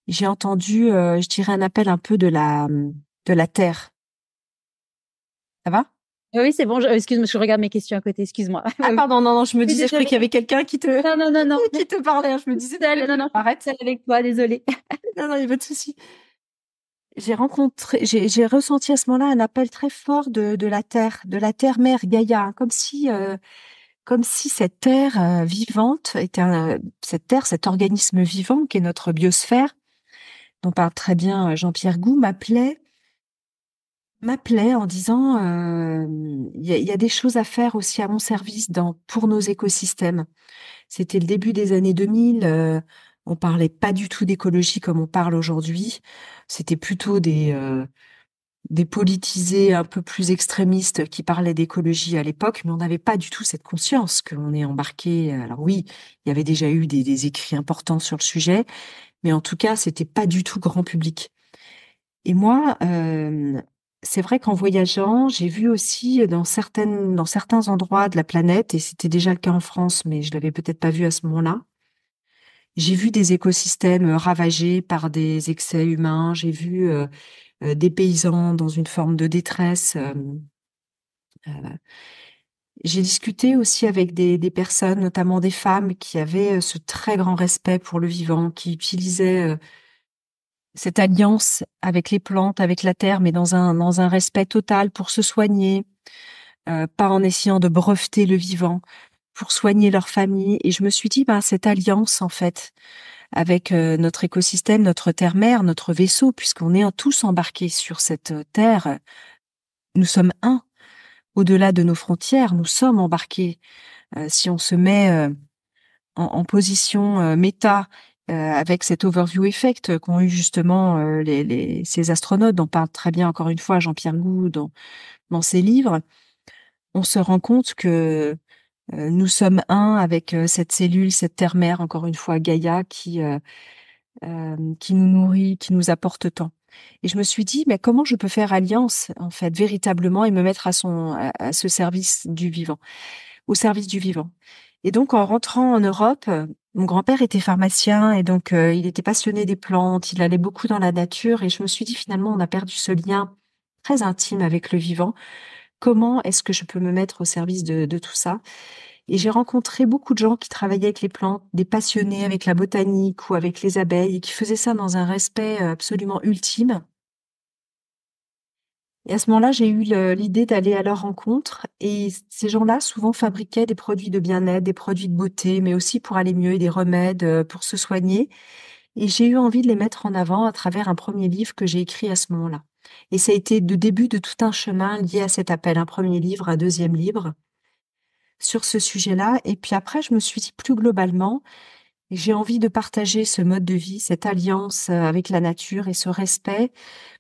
j'ai entendu, je dirais, un appel un peu de la terre. Ça va? Oui, c'est bon. Excuse-moi, je regarde mes questions à côté. Excuse-moi. Ah, pardon, non, non, je me Oui, disais, je croyais désolée. qu'il y avait quelqu'un Non, non, non, non. qui te parlait. Hein. Je me disais, Non, non. arrête. Seule avec toi, désolée. Non, non, il n'y a pas de souci. J'ai ressenti à ce moment-là un appel très fort de la terre mère Gaïa, hein, comme si cette terre vivante était cette terre, cet organisme vivant qui est notre biosphère, dont parle très bien Jean-Pierre Gou, m'appelait en disant il y a des choses à faire aussi à mon service pour nos écosystèmes. C'était le début des années 2000. On parlait pas du tout d'écologie comme on parle aujourd'hui. C'était plutôt des politisés un peu plus extrémistes qui parlaient d'écologie à l'époque, mais on n'avait pas du tout cette conscience qu'on est embarqué. Alors oui, il y avait déjà eu des écrits importants sur le sujet, mais en tout cas, c'était pas du tout grand public. Et moi, c'est vrai qu'en voyageant, j'ai vu aussi dans certains endroits de la planète, et c'était déjà le cas en France, mais je l'avais peut-être pas vu à ce moment-là. J'ai vu des écosystèmes ravagés par des excès humains. J'ai vu des paysans dans une forme de détresse. Euh, j'ai discuté aussi avec des personnes, notamment des femmes, qui avaient ce très grand respect pour le vivant, qui utilisaient cette alliance avec les plantes, avec la terre, mais dans un respect total pour se soigner, pas en essayant de breveter le vivant, pour soigner leur famille. Et je me suis dit, ben, cette alliance, en fait, avec notre écosystème, notre terre-mère, notre vaisseau, puisqu'on est tous embarqués sur cette terre, nous sommes un. Au-delà de nos frontières, nous sommes embarqués. Si on se met en position méta avec cet overview effect qu'ont eu justement ces astronautes, dont parle très bien encore une fois Jean-Pierre Gou dans ses livres, on se rend compte que nous sommes un avec cette cellule, cette terre-mère, encore une fois Gaïa, qui nous nourrit, qui nous apporte tant. Et je me suis dit, mais comment je peux faire alliance, en fait, véritablement, et me mettre à ce service du vivant, au service du vivant. Et donc, en rentrant en Europe, mon grand-père était pharmacien et donc il était passionné des plantes, il allait beaucoup dans la nature et je me suis dit, finalement, on a perdu ce lien très intime avec le vivant. Comment est-ce que je peux me mettre au service de tout ça? Et j'ai rencontré beaucoup de gens qui travaillaient avec les plantes, des passionnés avec la botanique ou avec les abeilles, et qui faisaient ça dans un respect absolument ultime. Et à ce moment-là, j'ai eu l'idée d'aller à leur rencontre. Et ces gens-là, souvent, fabriquaient des produits de bien-être, des produits de beauté, mais aussi pour aller mieux et des remèdes pour se soigner. Et j'ai eu envie de les mettre en avant à travers un premier livre que j'ai écrit à ce moment-là. Et ça a été le début de tout un chemin lié à cet appel, un premier livre, un deuxième livre sur ce sujet-là. Et puis après, je me suis dit plus globalement, j'ai envie de partager ce mode de vie, cette alliance avec la nature et ce respect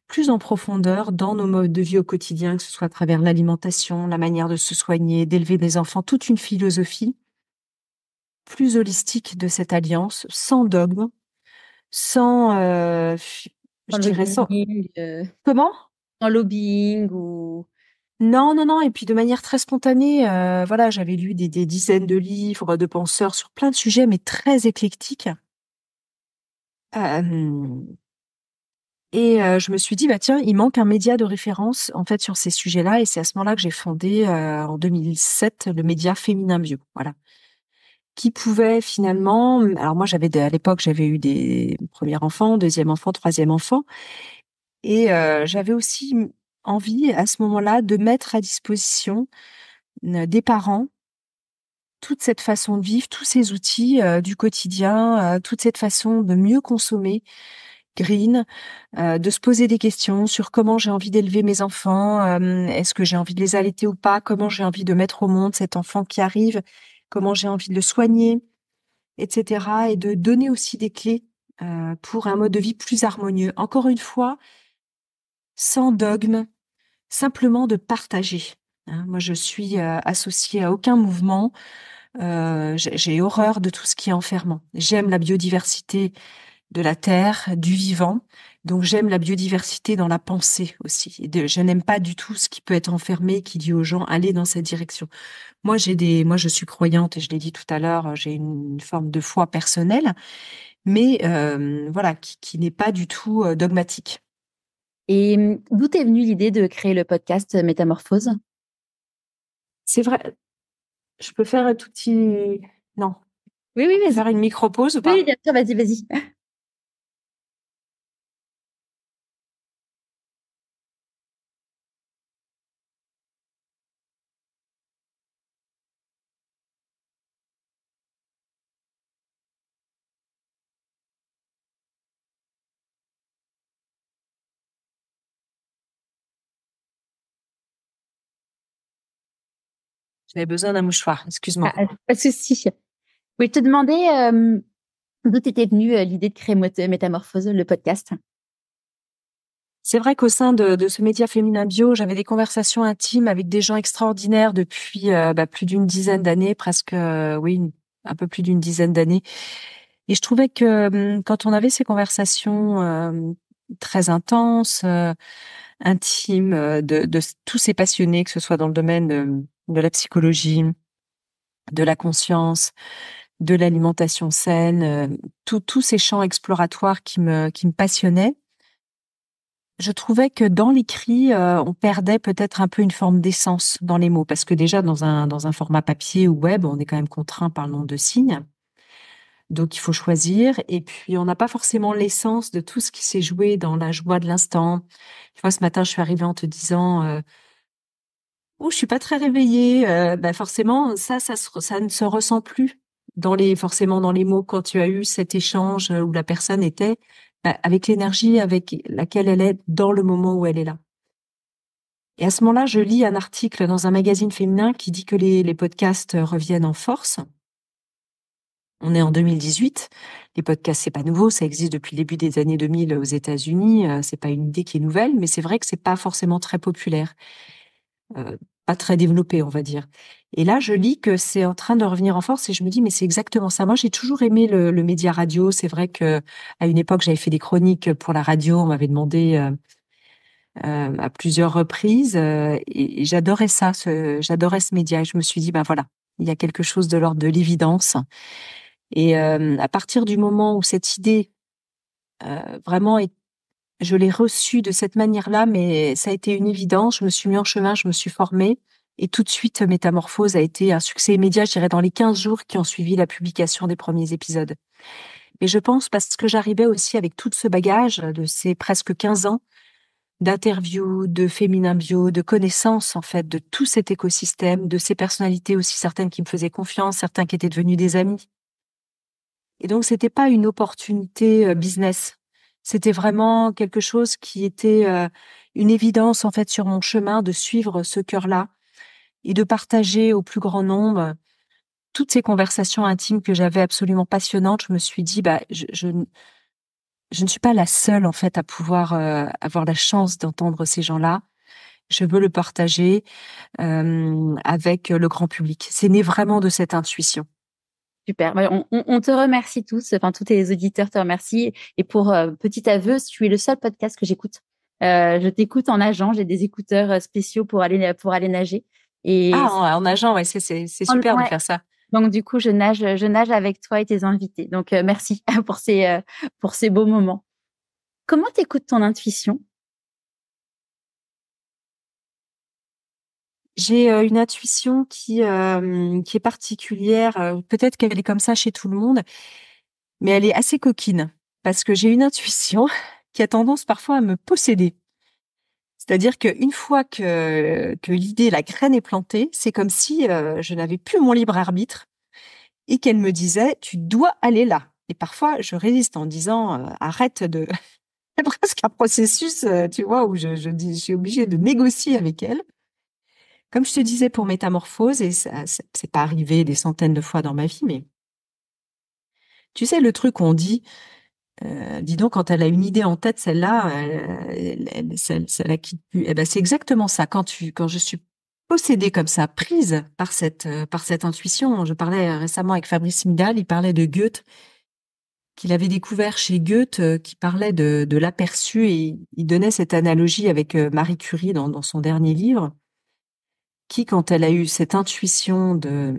plus en profondeur dans nos modes de vie au quotidien, que ce soit à travers l'alimentation, la manière de se soigner, d'élever des enfants, toute une philosophie plus holistique de cette alliance, sans dogme, sans, je Sans dirais sans, lobbying, comment? sans lobbying ou... Non, non, non, et puis de manière très spontanée, voilà, j'avais lu des dizaines de livres de penseurs sur plein de sujets, mais très éclectiques. Euh, Et je me suis dit, bah tiens, il manque un média de référence en fait sur ces sujets-là. Et c'est à ce moment-là que j'ai fondé en 2007 le média Féminin Bio. Voilà. qui pouvaient finalement... Alors moi, à l'époque, j'avais eu des premiers enfants, deuxième enfant, troisième enfant. Et j'avais aussi envie, à ce moment-là, de mettre à disposition des parents toute cette façon de vivre, tous ces outils du quotidien, toute cette façon de mieux consommer green, de se poser des questions sur comment j'ai envie d'élever mes enfants, est-ce que j'ai envie de les allaiter ou pas, comment j'ai envie de mettre au monde cet enfant qui arrive, comment j'ai envie de le soigner, etc. Et de donner aussi des clés pour un mode de vie plus harmonieux. Encore une fois, sans dogme, simplement de partager. Hein, moi, je suis associée à aucun mouvement. J'ai horreur de tout ce qui est enfermant. J'aime la biodiversité de la terre, du vivant. Donc, j'aime la biodiversité dans la pensée aussi. Je n'aime pas du tout ce qui peut être enfermé, qui dit aux gens, allez dans cette direction. Moi, je suis croyante et je l'ai dit tout à l'heure, j'ai une forme de foi personnelle, mais voilà, qui n'est pas du tout dogmatique. Et d'où t'est venue l'idée de créer le podcast Métamorphose? C'est vrai, je peux faire un tout petit... Non. Oui, oui, vas-y. Faire une micro-pause ou Oui, pas? bien sûr, vas-y, vas-y. J'avais besoin d'un mouchoir, excuse-moi. Pas de souci. Oui, je te demandais d'où t'était venue l'idée de créer Métamorphose, le podcast. C'est vrai qu'au sein de ce média féminin bio, j'avais des conversations intimes avec des gens extraordinaires depuis plus d'une dizaine d'années, presque, oui, un peu plus d'une dizaine d'années. Et je trouvais que quand on avait ces conversations très intenses, intimes, de tous ces passionnés, que ce soit dans le domaine de la psychologie, de la conscience, de l'alimentation saine, tous ces champs exploratoires qui me passionnaient, je trouvais que dans l'écrit, on perdait peut-être un peu une forme d'essence dans les mots, parce que déjà dans un format papier ou web, on est quand même contraint par le nombre de signes, donc il faut choisir. Et puis on n'a pas forcément l'essence de tout ce qui s'est joué dans la joie de l'instant. Tu vois, ce matin, je suis arrivée en te disant, oh, je suis pas très réveillée. Forcément, ça ne se ressent plus forcément dans les mots quand tu as eu cet échange où la personne était avec l'énergie avec laquelle elle est dans le moment où elle est là. Et à ce moment-là, je lis un article dans un magazine féminin qui dit que les podcasts reviennent en force. On est en 2018. Les podcasts, c'est pas nouveau. Ça existe depuis le début des années 2000 aux États-Unis. C'est pas une idée qui est nouvelle, mais c'est vrai que c'est pas forcément très populaire. Pas très développé, on va dire. Et là, je lis que c'est en train de revenir en force et je me dis, mais c'est exactement ça. Moi, j'ai toujours aimé le média radio. C'est vrai que à une époque, j'avais fait des chroniques pour la radio. On m'avait demandé à plusieurs reprises et j'adorais ça, j'adorais ce média. Et je me suis dit, ben voilà, il y a quelque chose de l'ordre de l'évidence. Et à partir du moment où cette idée vraiment je l'ai reçue de cette manière-là, mais ça a été une évidence. Je me suis mis en chemin, je me suis formée. Et tout de suite, Métamorphose a été un succès immédiat, je dirais, dans les 15 jours qui ont suivi la publication des premiers épisodes. Mais je pense parce que j'arrivais aussi avec tout ce bagage de ces presque 15 ans d'interviews, de féminin bio, de connaissances, en fait, de tout cet écosystème, de ces personnalités aussi, certaines qui me faisaient confiance, certains qui étaient devenus des amis. Et donc, c'était pas une opportunité business. C'était vraiment quelque chose qui était une évidence, en fait, sur mon chemin de suivre ce cœur-là et de partager au plus grand nombre toutes ces conversations intimes que j'avais absolument passionnantes. Je me suis dit, je ne suis pas la seule, en fait, à pouvoir avoir la chance d'entendre ces gens-là. Je veux le partager avec le grand public. C'est né vraiment de cette intuition. Super. On te remercie tous. Enfin, tous tes auditeurs te remercient. Et pour petit aveu, tu es le seul podcast que j'écoute. Je t'écoute en nageant. J'ai des écouteurs spéciaux pour aller nager. Et En nageant, ouais, c'est super de ouais. faire ça. Donc du coup, je nage avec toi et tes invités. Donc merci pour ces beaux moments. Comment t'écoutes ton intuition? J'ai une intuition qui est particulière. Peut-être qu'elle est comme ça chez tout le monde, mais elle est assez coquine parce que j'ai une intuition qui a tendance parfois à me posséder. C'est-à-dire qu'une fois que l'idée, la graine est plantée, c'est comme si je n'avais plus mon libre arbitre et qu'elle me disait, tu dois aller là. Et parfois, je résiste en disant, arrête de... C'est presque un processus, tu vois, où je suis obligée de négocier avec elle. Comme je te disais pour Métamorphose, et ça, c'est pas arrivé des centaines de fois dans ma vie, mais tu sais, le truc qu'on dit, dis donc, quand elle a une idée en tête, celle-là, ça la quitte plus. Eh ben, c'est exactement ça. Quand je suis possédée comme ça, prise par cette intuition. Je parlais récemment avec Fabrice Midal, il parlait de Goethe, qu'il avait découvert chez Goethe, qui parlait de l'aperçu, et il donnait cette analogie avec Marie Curie dans son dernier livre, qui, quand elle a eu cette intuition de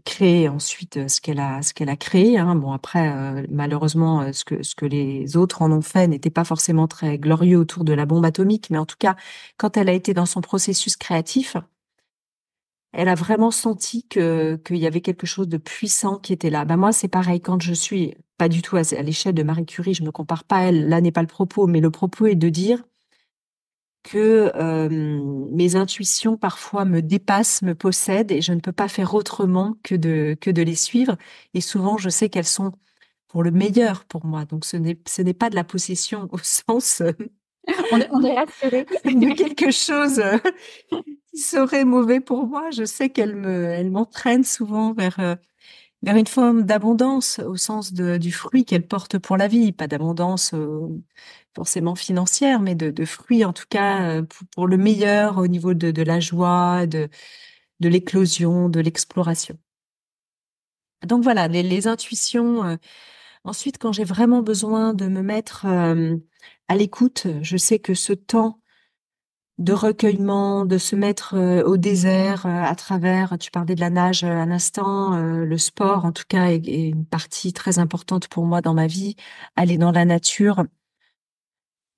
créer ensuite ce qu'elle a créé. Hein. Bon, après, malheureusement, ce que les autres en ont fait n'était pas forcément très glorieux autour de la bombe atomique, mais en tout cas, quand elle a été dans son processus créatif, elle a vraiment senti qu'il y avait quelque chose de puissant qui était là. Ben moi, c'est pareil. Quand je suis pas du tout à l'échelle de Marie Curie, je me compare pas à elle. Là n'est pas le propos, mais le propos est de dire que mes intuitions parfois me dépassent, me possèdent, et je ne peux pas faire autrement que de les suivre. Et souvent, je sais qu'elles sont pour le meilleur pour moi. Donc, ce n'est pas de la possession au sens On est rassurés. de quelque chose qui serait mauvais pour moi. Je sais elle m'entraîne souvent vers une forme d'abondance au sens du fruit qu'elle porte pour la vie, pas d'abondance forcément financière, mais de fruits en tout cas pour le meilleur au niveau de la joie, de l'éclosion, de l'exploration. Donc voilà, les intuitions. Ensuite, quand j'ai vraiment besoin de me mettre à l'écoute, je sais que ce temps de recueillement, de se mettre au désert à travers, tu parlais de la nage à l'instant, le sport en tout cas est une partie très importante pour moi dans ma vie. Aller dans la nature,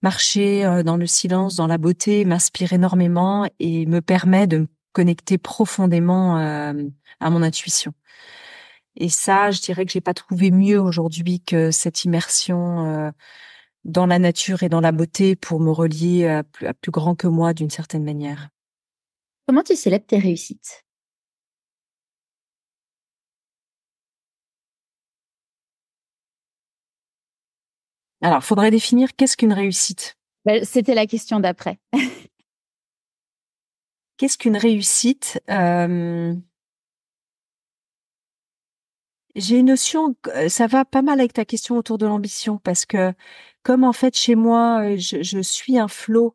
marcher dans le silence, dans la beauté, m'inspire énormément et me permet de me connecter profondément à mon intuition. Et ça, je dirais que j'ai pas trouvé mieux aujourd'hui que cette immersion dans la nature et dans la beauté pour me relier à plus grand que moi d'une certaine manière. Comment tu célèbres tes réussites? Alors, faudrait définir qu'est-ce qu'une réussite. C'était la question d'après. Qu'est-ce qu'une réussite? J'ai une notion, ça va pas mal avec ta question autour de l'ambition, parce que comme en fait chez moi, je suis un flow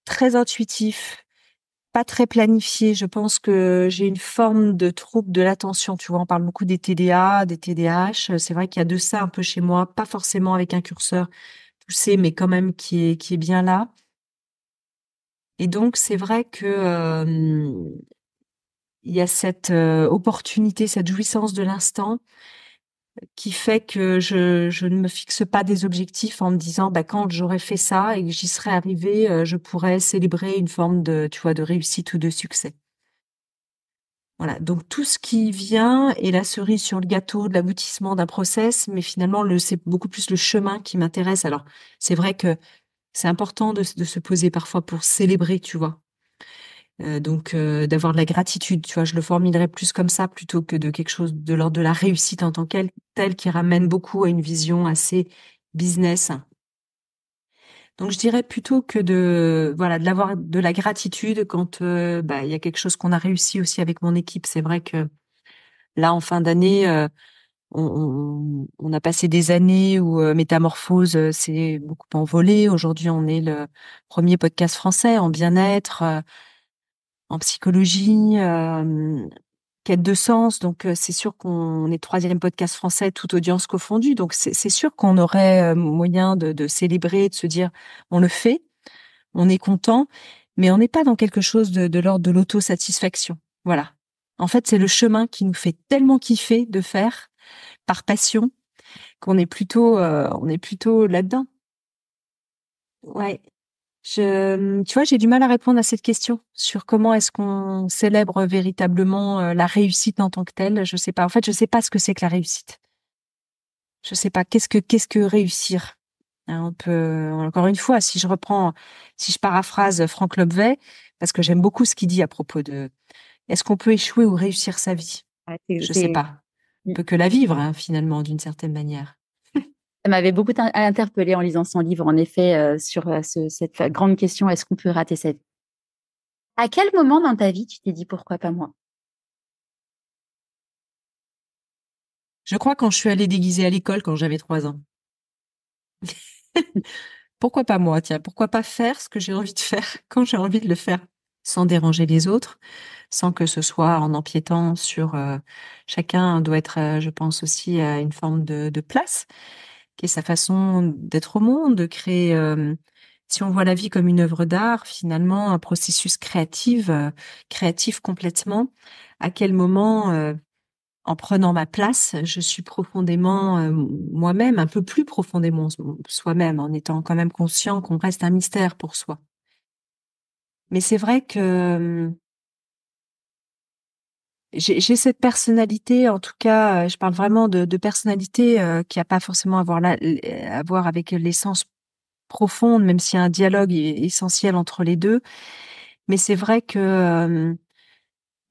très intuitif, pas très planifié. Je pense que j'ai une forme de trouble de l'attention. Tu vois, on parle beaucoup des TDA, des TDAH. C'est vrai qu'il y a de ça un peu chez moi, pas forcément avec un curseur poussé, mais quand même qui est bien là. Et donc, c'est vrai que il y a cette opportunité, cette jouissance de l'instant qui fait que je ne me fixe pas des objectifs en me disant, bah, quand j'aurai fait ça et que j'y serai arrivée, je pourrais célébrer une forme de, tu vois, de réussite ou de succès. Voilà. Donc, tout ce qui vient est la cerise sur le gâteau de l'aboutissement d'un process, mais finalement, c'est beaucoup plus le chemin qui m'intéresse. Alors, c'est vrai que c'est important de se poser parfois pour célébrer, tu vois. Donc d'avoir de la gratitude, tu vois, je le formulerais plus comme ça plutôt que de quelque chose de l'ordre de la réussite en tant qu'elle, telle qui ramène beaucoup à une vision assez business. Donc je dirais plutôt que de voilà de l'avoir de la gratitude quand bah il y a quelque chose qu'on a réussi aussi avec mon équipe. C'est vrai que là en fin d'année on a passé des années où Métamorphose s'est beaucoup envolé. Aujourd'hui on est le premier podcast français en bien-être. En psychologie, quête de sens. Donc, c'est sûr qu'on est troisième podcast français, toute audience confondue. Donc, c'est sûr qu'on aurait moyen de célébrer, de se dire, on le fait, on est content, mais on n'est pas dans quelque chose de l'ordre de l'autosatisfaction. Voilà. En fait, c'est le chemin qui nous fait tellement kiffer de faire par passion qu'on est plutôt là-dedans. Ouais. Tu vois, j'ai du mal à répondre à cette question sur comment est-ce qu'on célèbre véritablement la réussite en tant que telle. Je sais pas. En fait, je sais pas ce que c'est que la réussite. Je sais pas. Qu'est-ce que réussir? Hein, on peut, encore une fois, si je paraphrase Franck Lobvet, parce que j'aime beaucoup ce qu'il dit à propos de, est-ce qu'on peut échouer ou réussir sa vie? Ouais, Je sais pas. On peut que la vivre, hein, finalement, d'une certaine manière. ça m'avait beaucoup interpellée en lisant son livre, en effet, sur cette grande question, est-ce qu'on peut rater sa vie? À quel moment dans ta vie tu t'es dit pourquoi pas moi? Je crois quand je suis allée déguisée à l'école quand j'avais 3 ans. Pourquoi pas moi, tiens, pourquoi pas faire ce que j'ai envie de faire quand j'ai envie de le faire, sans déranger les autres, sans que ce soit en empiétant sur chacun doit être, je pense aussi à une forme de place, qui est sa façon d'être au monde, de créer. Si on voit la vie comme une œuvre d'art, finalement, un processus créatif complètement, à quel moment en prenant ma place, je suis profondément moi-même, un peu plus profondément soi-même, en étant quand même conscient qu'on reste un mystère pour soi. Mais c'est vrai que j'ai cette personnalité, en tout cas, je parle vraiment de personnalité qui a pas forcément à voir avec l'essence profonde, même s'il y a un dialogue essentiel entre les deux. Mais c'est vrai que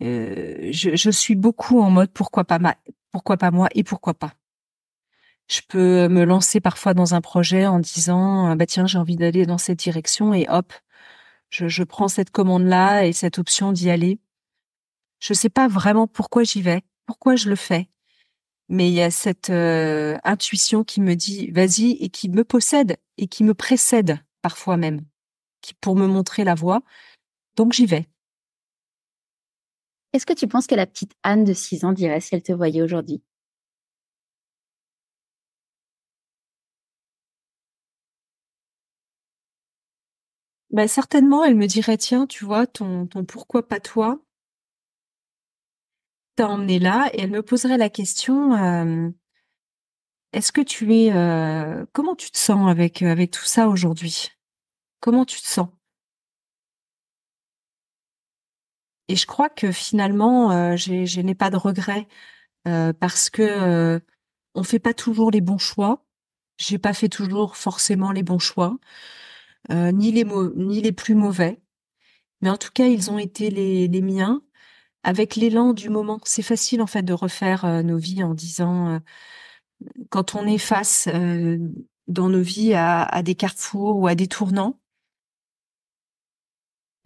je suis beaucoup en mode pourquoi pas moi et pourquoi pas. Je peux me lancer parfois dans un projet en disant, bah tiens, j'ai envie d'aller dans cette direction et hop, je prends cette commande-là et cette option d'y aller. Je sais pas vraiment pourquoi j'y vais, pourquoi je le fais, mais il y a cette intuition qui me dit vas-y et qui me possède et qui me précède parfois même, qui pour me montrer la voie. Donc j'y vais. Qu'est-ce que tu penses que la petite Anne de 6 ans dirait si elle te voyait aujourd'hui? Bah certainement, elle me dirait tiens, tu vois, ton pourquoi pas toi t'a emmené là, et elle me poserait la question. Est-ce que comment tu te sens avec tout ça aujourd'hui? Comment tu te sens? Et je crois que finalement, je n'ai pas de regrets parce que on fait pas toujours les bons choix. J'ai pas fait toujours forcément les bons choix, ni les plus mauvais. Mais en tout cas, ils ont été les miens avec l'élan du moment. C'est facile en fait de refaire nos vies en disant quand on est face dans nos vies à des carrefours ou à des tournants.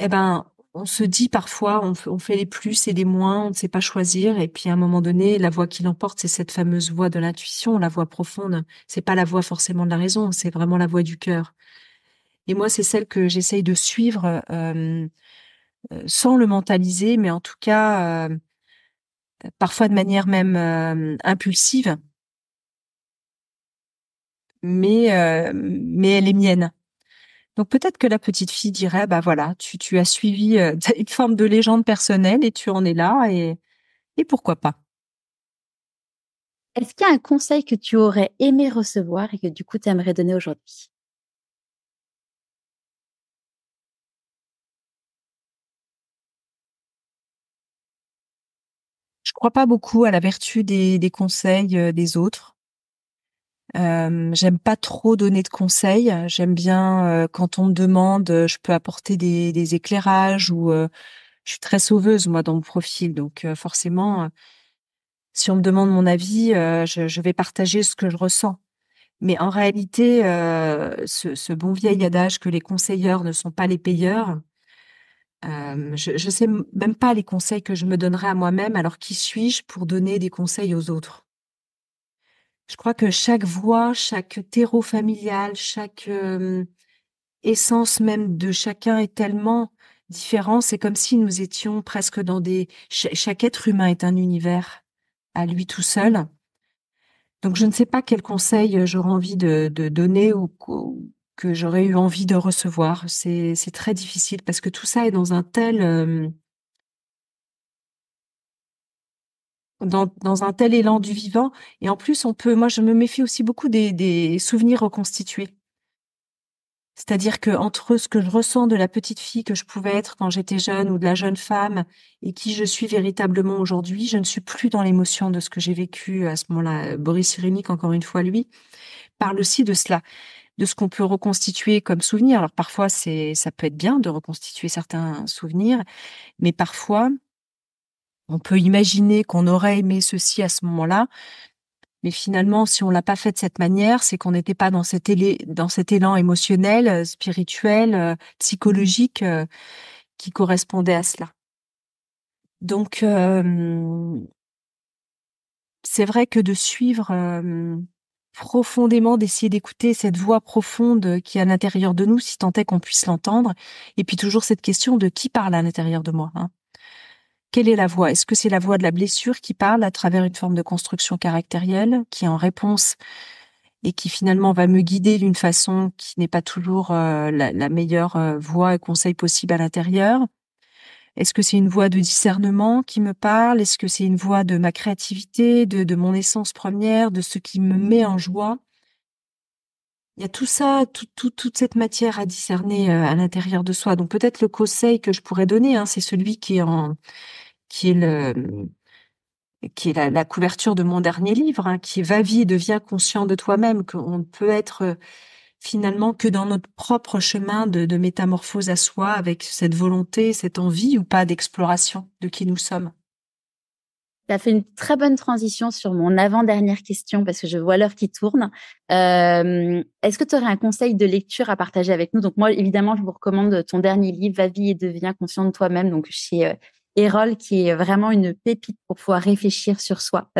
Eh ben, on se dit parfois, on fait les plus et les moins, on ne sait pas choisir. Et puis à un moment donné, la voix qui l'emporte, c'est cette fameuse voix de l'intuition, la voix profonde. C'est pas la voix forcément de la raison, c'est vraiment la voix du cœur. Et moi, c'est celle que j'essaye de suivre sans le mentaliser, mais en tout cas, parfois de manière même impulsive. Mais elle est mienne. Donc peut-être que la petite fille dirait, bah voilà, tu as suivi une forme de légende personnelle et tu en es là et pourquoi pas. Est-ce qu'il y a un conseil que tu aurais aimé recevoir et que du coup tu aimerais donner aujourd'hui? Je crois pas beaucoup à la vertu des conseils des autres. J'aime pas trop donner de conseils. J'aime bien quand on me demande, je peux apporter des éclairages ou je suis très sauveuse moi dans mon profil, donc forcément, si on me demande mon avis, je vais partager ce que je ressens. Mais en réalité, ce bon vieil adage que les conseilleurs ne sont pas les payeurs, je sais même pas les conseils que je me donnerais à moi-même. Alors qui suis-je pour donner des conseils aux autres? Je crois que chaque voix, chaque terreau familial, chaque essence même de chacun est tellement différent. C'est comme si nous étions presque chaque être humain est un univers à lui tout seul. Donc je ne sais pas quel conseil j'aurais envie de donner ou que j'aurais eu envie de recevoir. C'est très difficile parce que tout ça est dans un tel élan du vivant. Et en plus, moi, je me méfie aussi beaucoup des souvenirs reconstitués. C'est-à-dire que entre ce que je ressens de la petite fille que je pouvais être quand j'étais jeune ou de la jeune femme et qui je suis véritablement aujourd'hui, je ne suis plus dans l'émotion de ce que j'ai vécu à ce moment-là. Boris Cyrulnik, encore une fois, lui, parle aussi de cela, de ce qu'on peut reconstituer comme souvenir. Alors parfois, ça peut être bien de reconstituer certains souvenirs, mais parfois, on peut imaginer qu'on aurait aimé ceci à ce moment-là, mais finalement, si on l'a pas fait de cette manière, c'est qu'on n'était pas dans dans cet élan émotionnel, spirituel, psychologique qui correspondait à cela. Donc, c'est vrai que de suivre profondément, d'essayer d'écouter cette voix profonde qui est à l'intérieur de nous, si tant est qu'on puisse l'entendre, et puis toujours cette question de qui parle à l'intérieur de moi, hein. Quelle est la voix? Est-ce que c'est la voix de la blessure qui parle à travers une forme de construction caractérielle, qui est en réponse et qui finalement va me guider d'une façon qui n'est pas toujours la meilleure voie et conseil possible à l'intérieur? Est-ce que c'est une voix de discernement qui me parle? Est-ce que c'est une voix de ma créativité, de mon essence première, de ce qui me met en joie? Il y a tout ça, toute cette matière à discerner à l'intérieur de soi. Donc peut-être le conseil que je pourrais donner, hein, c'est celui qui est qui est la couverture de mon dernier livre, hein, qui est Va vie et deviens conscient de toi-même, qu'on ne peut être finalement que dans notre propre chemin de métamorphose à soi, avec cette volonté, cette envie ou pas d'exploration de qui nous sommes. Tu as fait une très bonne transition sur mon avant-dernière question parce que je vois l'heure qui tourne. Est-ce que tu aurais un conseil de lecture à partager avec nous? Donc moi, évidemment, je vous recommande ton dernier livre, Va vie et deviens conscient de toi-même, donc chez Erol, qui est vraiment une pépite pour pouvoir réfléchir sur soi.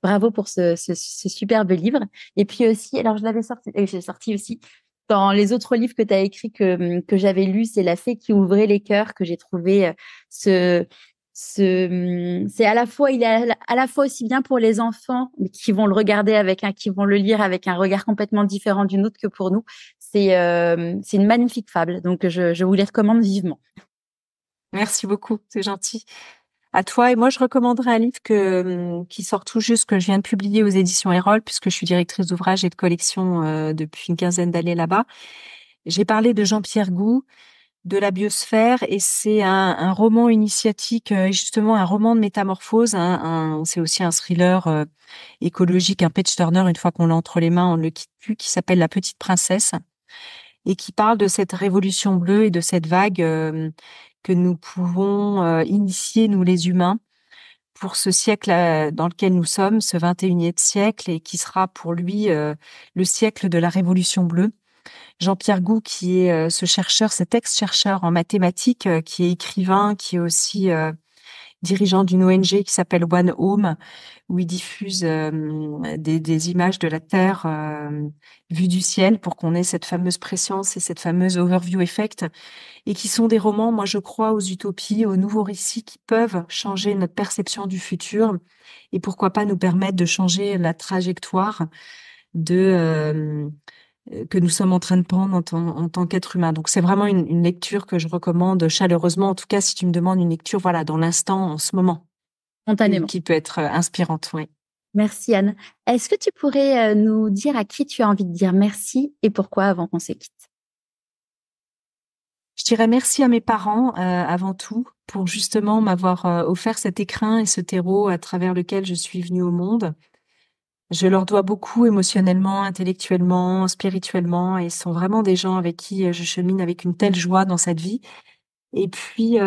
Bravo pour ce superbe livre. Et puis aussi, alors je l'avais sorti, j'ai sorti aussi dans les autres livres que tu as écrits que j'avais lus, c'est La fée qui ouvrait les cœurs, que j'ai trouvé c'est à la fois, il est à la fois aussi bien pour les enfants qui vont le regarder qui vont le lire avec un regard complètement différent du nôtre que pour nous. C'est une magnifique fable. Donc, je vous les recommande vivement. Merci beaucoup, c'est gentil. À toi. Et moi, je recommanderais un livre qui sort tout juste, que je viens de publier aux éditions Erol, puisque je suis directrice d'ouvrage et de collection depuis une quinzaine d'années là-bas. J'ai parlé de Jean-Pierre Gou, de la biosphère, et c'est un roman initiatique, justement un roman de métamorphose, c'est aussi un thriller écologique, un page turner, une fois qu'on l'a entre les mains, on ne le quitte plus, qui s'appelle La Petite Princesse, et qui parle de cette révolution bleue et de cette vague que nous pouvons initier, nous les humains, pour ce siècle dans lequel nous sommes, ce 21e siècle, et qui sera pour lui le siècle de la révolution bleue. Jean-Pierre Gou, qui est ce chercheur, cet ex-chercheur en mathématiques, qui est écrivain, qui est aussi dirigeant d'une ONG qui s'appelle One Home, où il diffuse des images de la Terre vues du ciel pour qu'on ait cette fameuse préscience et cette fameuse overview effect, et qui sont des romans, moi je crois, aux utopies, aux nouveaux récits qui peuvent changer notre perception du futur et pourquoi pas nous permettre de changer la trajectoire de que nous sommes en train de prendre en tant qu'être humain. Donc c'est vraiment une lecture que je recommande chaleureusement, en tout cas si tu me demandes une lecture voilà dans l'instant, en ce moment, Spontanément. qui peut être inspirante, oui. Merci Anne. Est-ce que tu pourrais nous dire à qui tu as envie de dire merci et pourquoi avant qu'on se quitte? Je dirais merci à mes parents avant tout pour justement m'avoir offert cet écrin et ce terreau à travers lequel je suis venue au monde. Je leur dois beaucoup émotionnellement, intellectuellement, spirituellement, et sont vraiment des gens avec qui je chemine avec une telle joie dans cette vie. Et puis,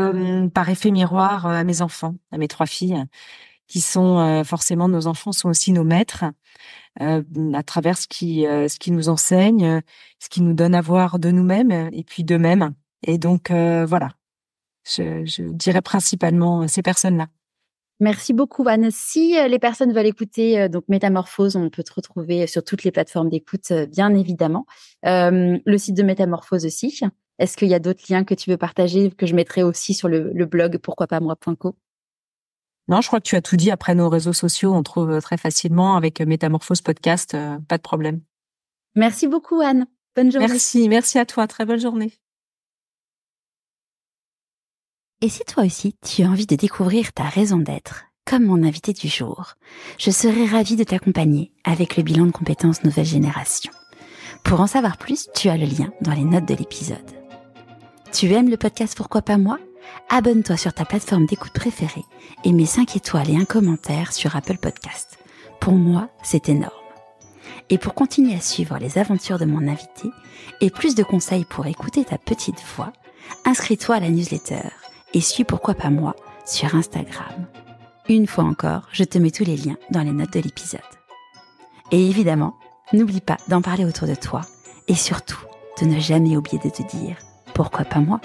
par effet miroir, à mes enfants, à mes 3 filles, qui sont forcément nos enfants sont aussi nos maîtres, à travers ce qui nous enseignent, ce qui nous donne à voir de nous-mêmes et puis d'eux-mêmes. Et donc, voilà, je dirais principalement ces personnes-là. Merci beaucoup, Anne. Si les personnes veulent écouter donc Métamorphose, on peut te retrouver sur toutes les plateformes d'écoute, bien évidemment. Le site de Métamorphose aussi. Est-ce qu'il y a d'autres liens que tu veux partager, que je mettrai aussi sur le blog pourquoipasmoi.co? Non, je crois que tu as tout dit. Après, nos réseaux sociaux, on trouve très facilement avec Métamorphose Podcast, pas de problème. Merci beaucoup, Anne. Bonne journée. Merci à toi. Très bonne journée. Et si toi aussi, tu as envie de découvrir ta raison d'être, comme mon invité du jour, je serai ravie de t'accompagner avec le bilan de compétences nouvelle génération. Pour en savoir plus, tu as le lien dans les notes de l'épisode. Tu aimes le podcast Pourquoi pas moi ? Abonne-toi sur ta plateforme d'écoute préférée et mets 5 étoiles et un commentaire sur Apple Podcast. Pour moi, c'est énorme. Et pour continuer à suivre les aventures de mon invité et plus de conseils pour écouter ta petite voix, inscris-toi à la newsletter et suis Pourquoi pas moi sur Instagram. Une fois encore, je te mets tous les liens dans les notes de l'épisode. Et évidemment, n'oublie pas d'en parler autour de toi et surtout de ne jamais oublier de te dire « Pourquoi pas moi ?»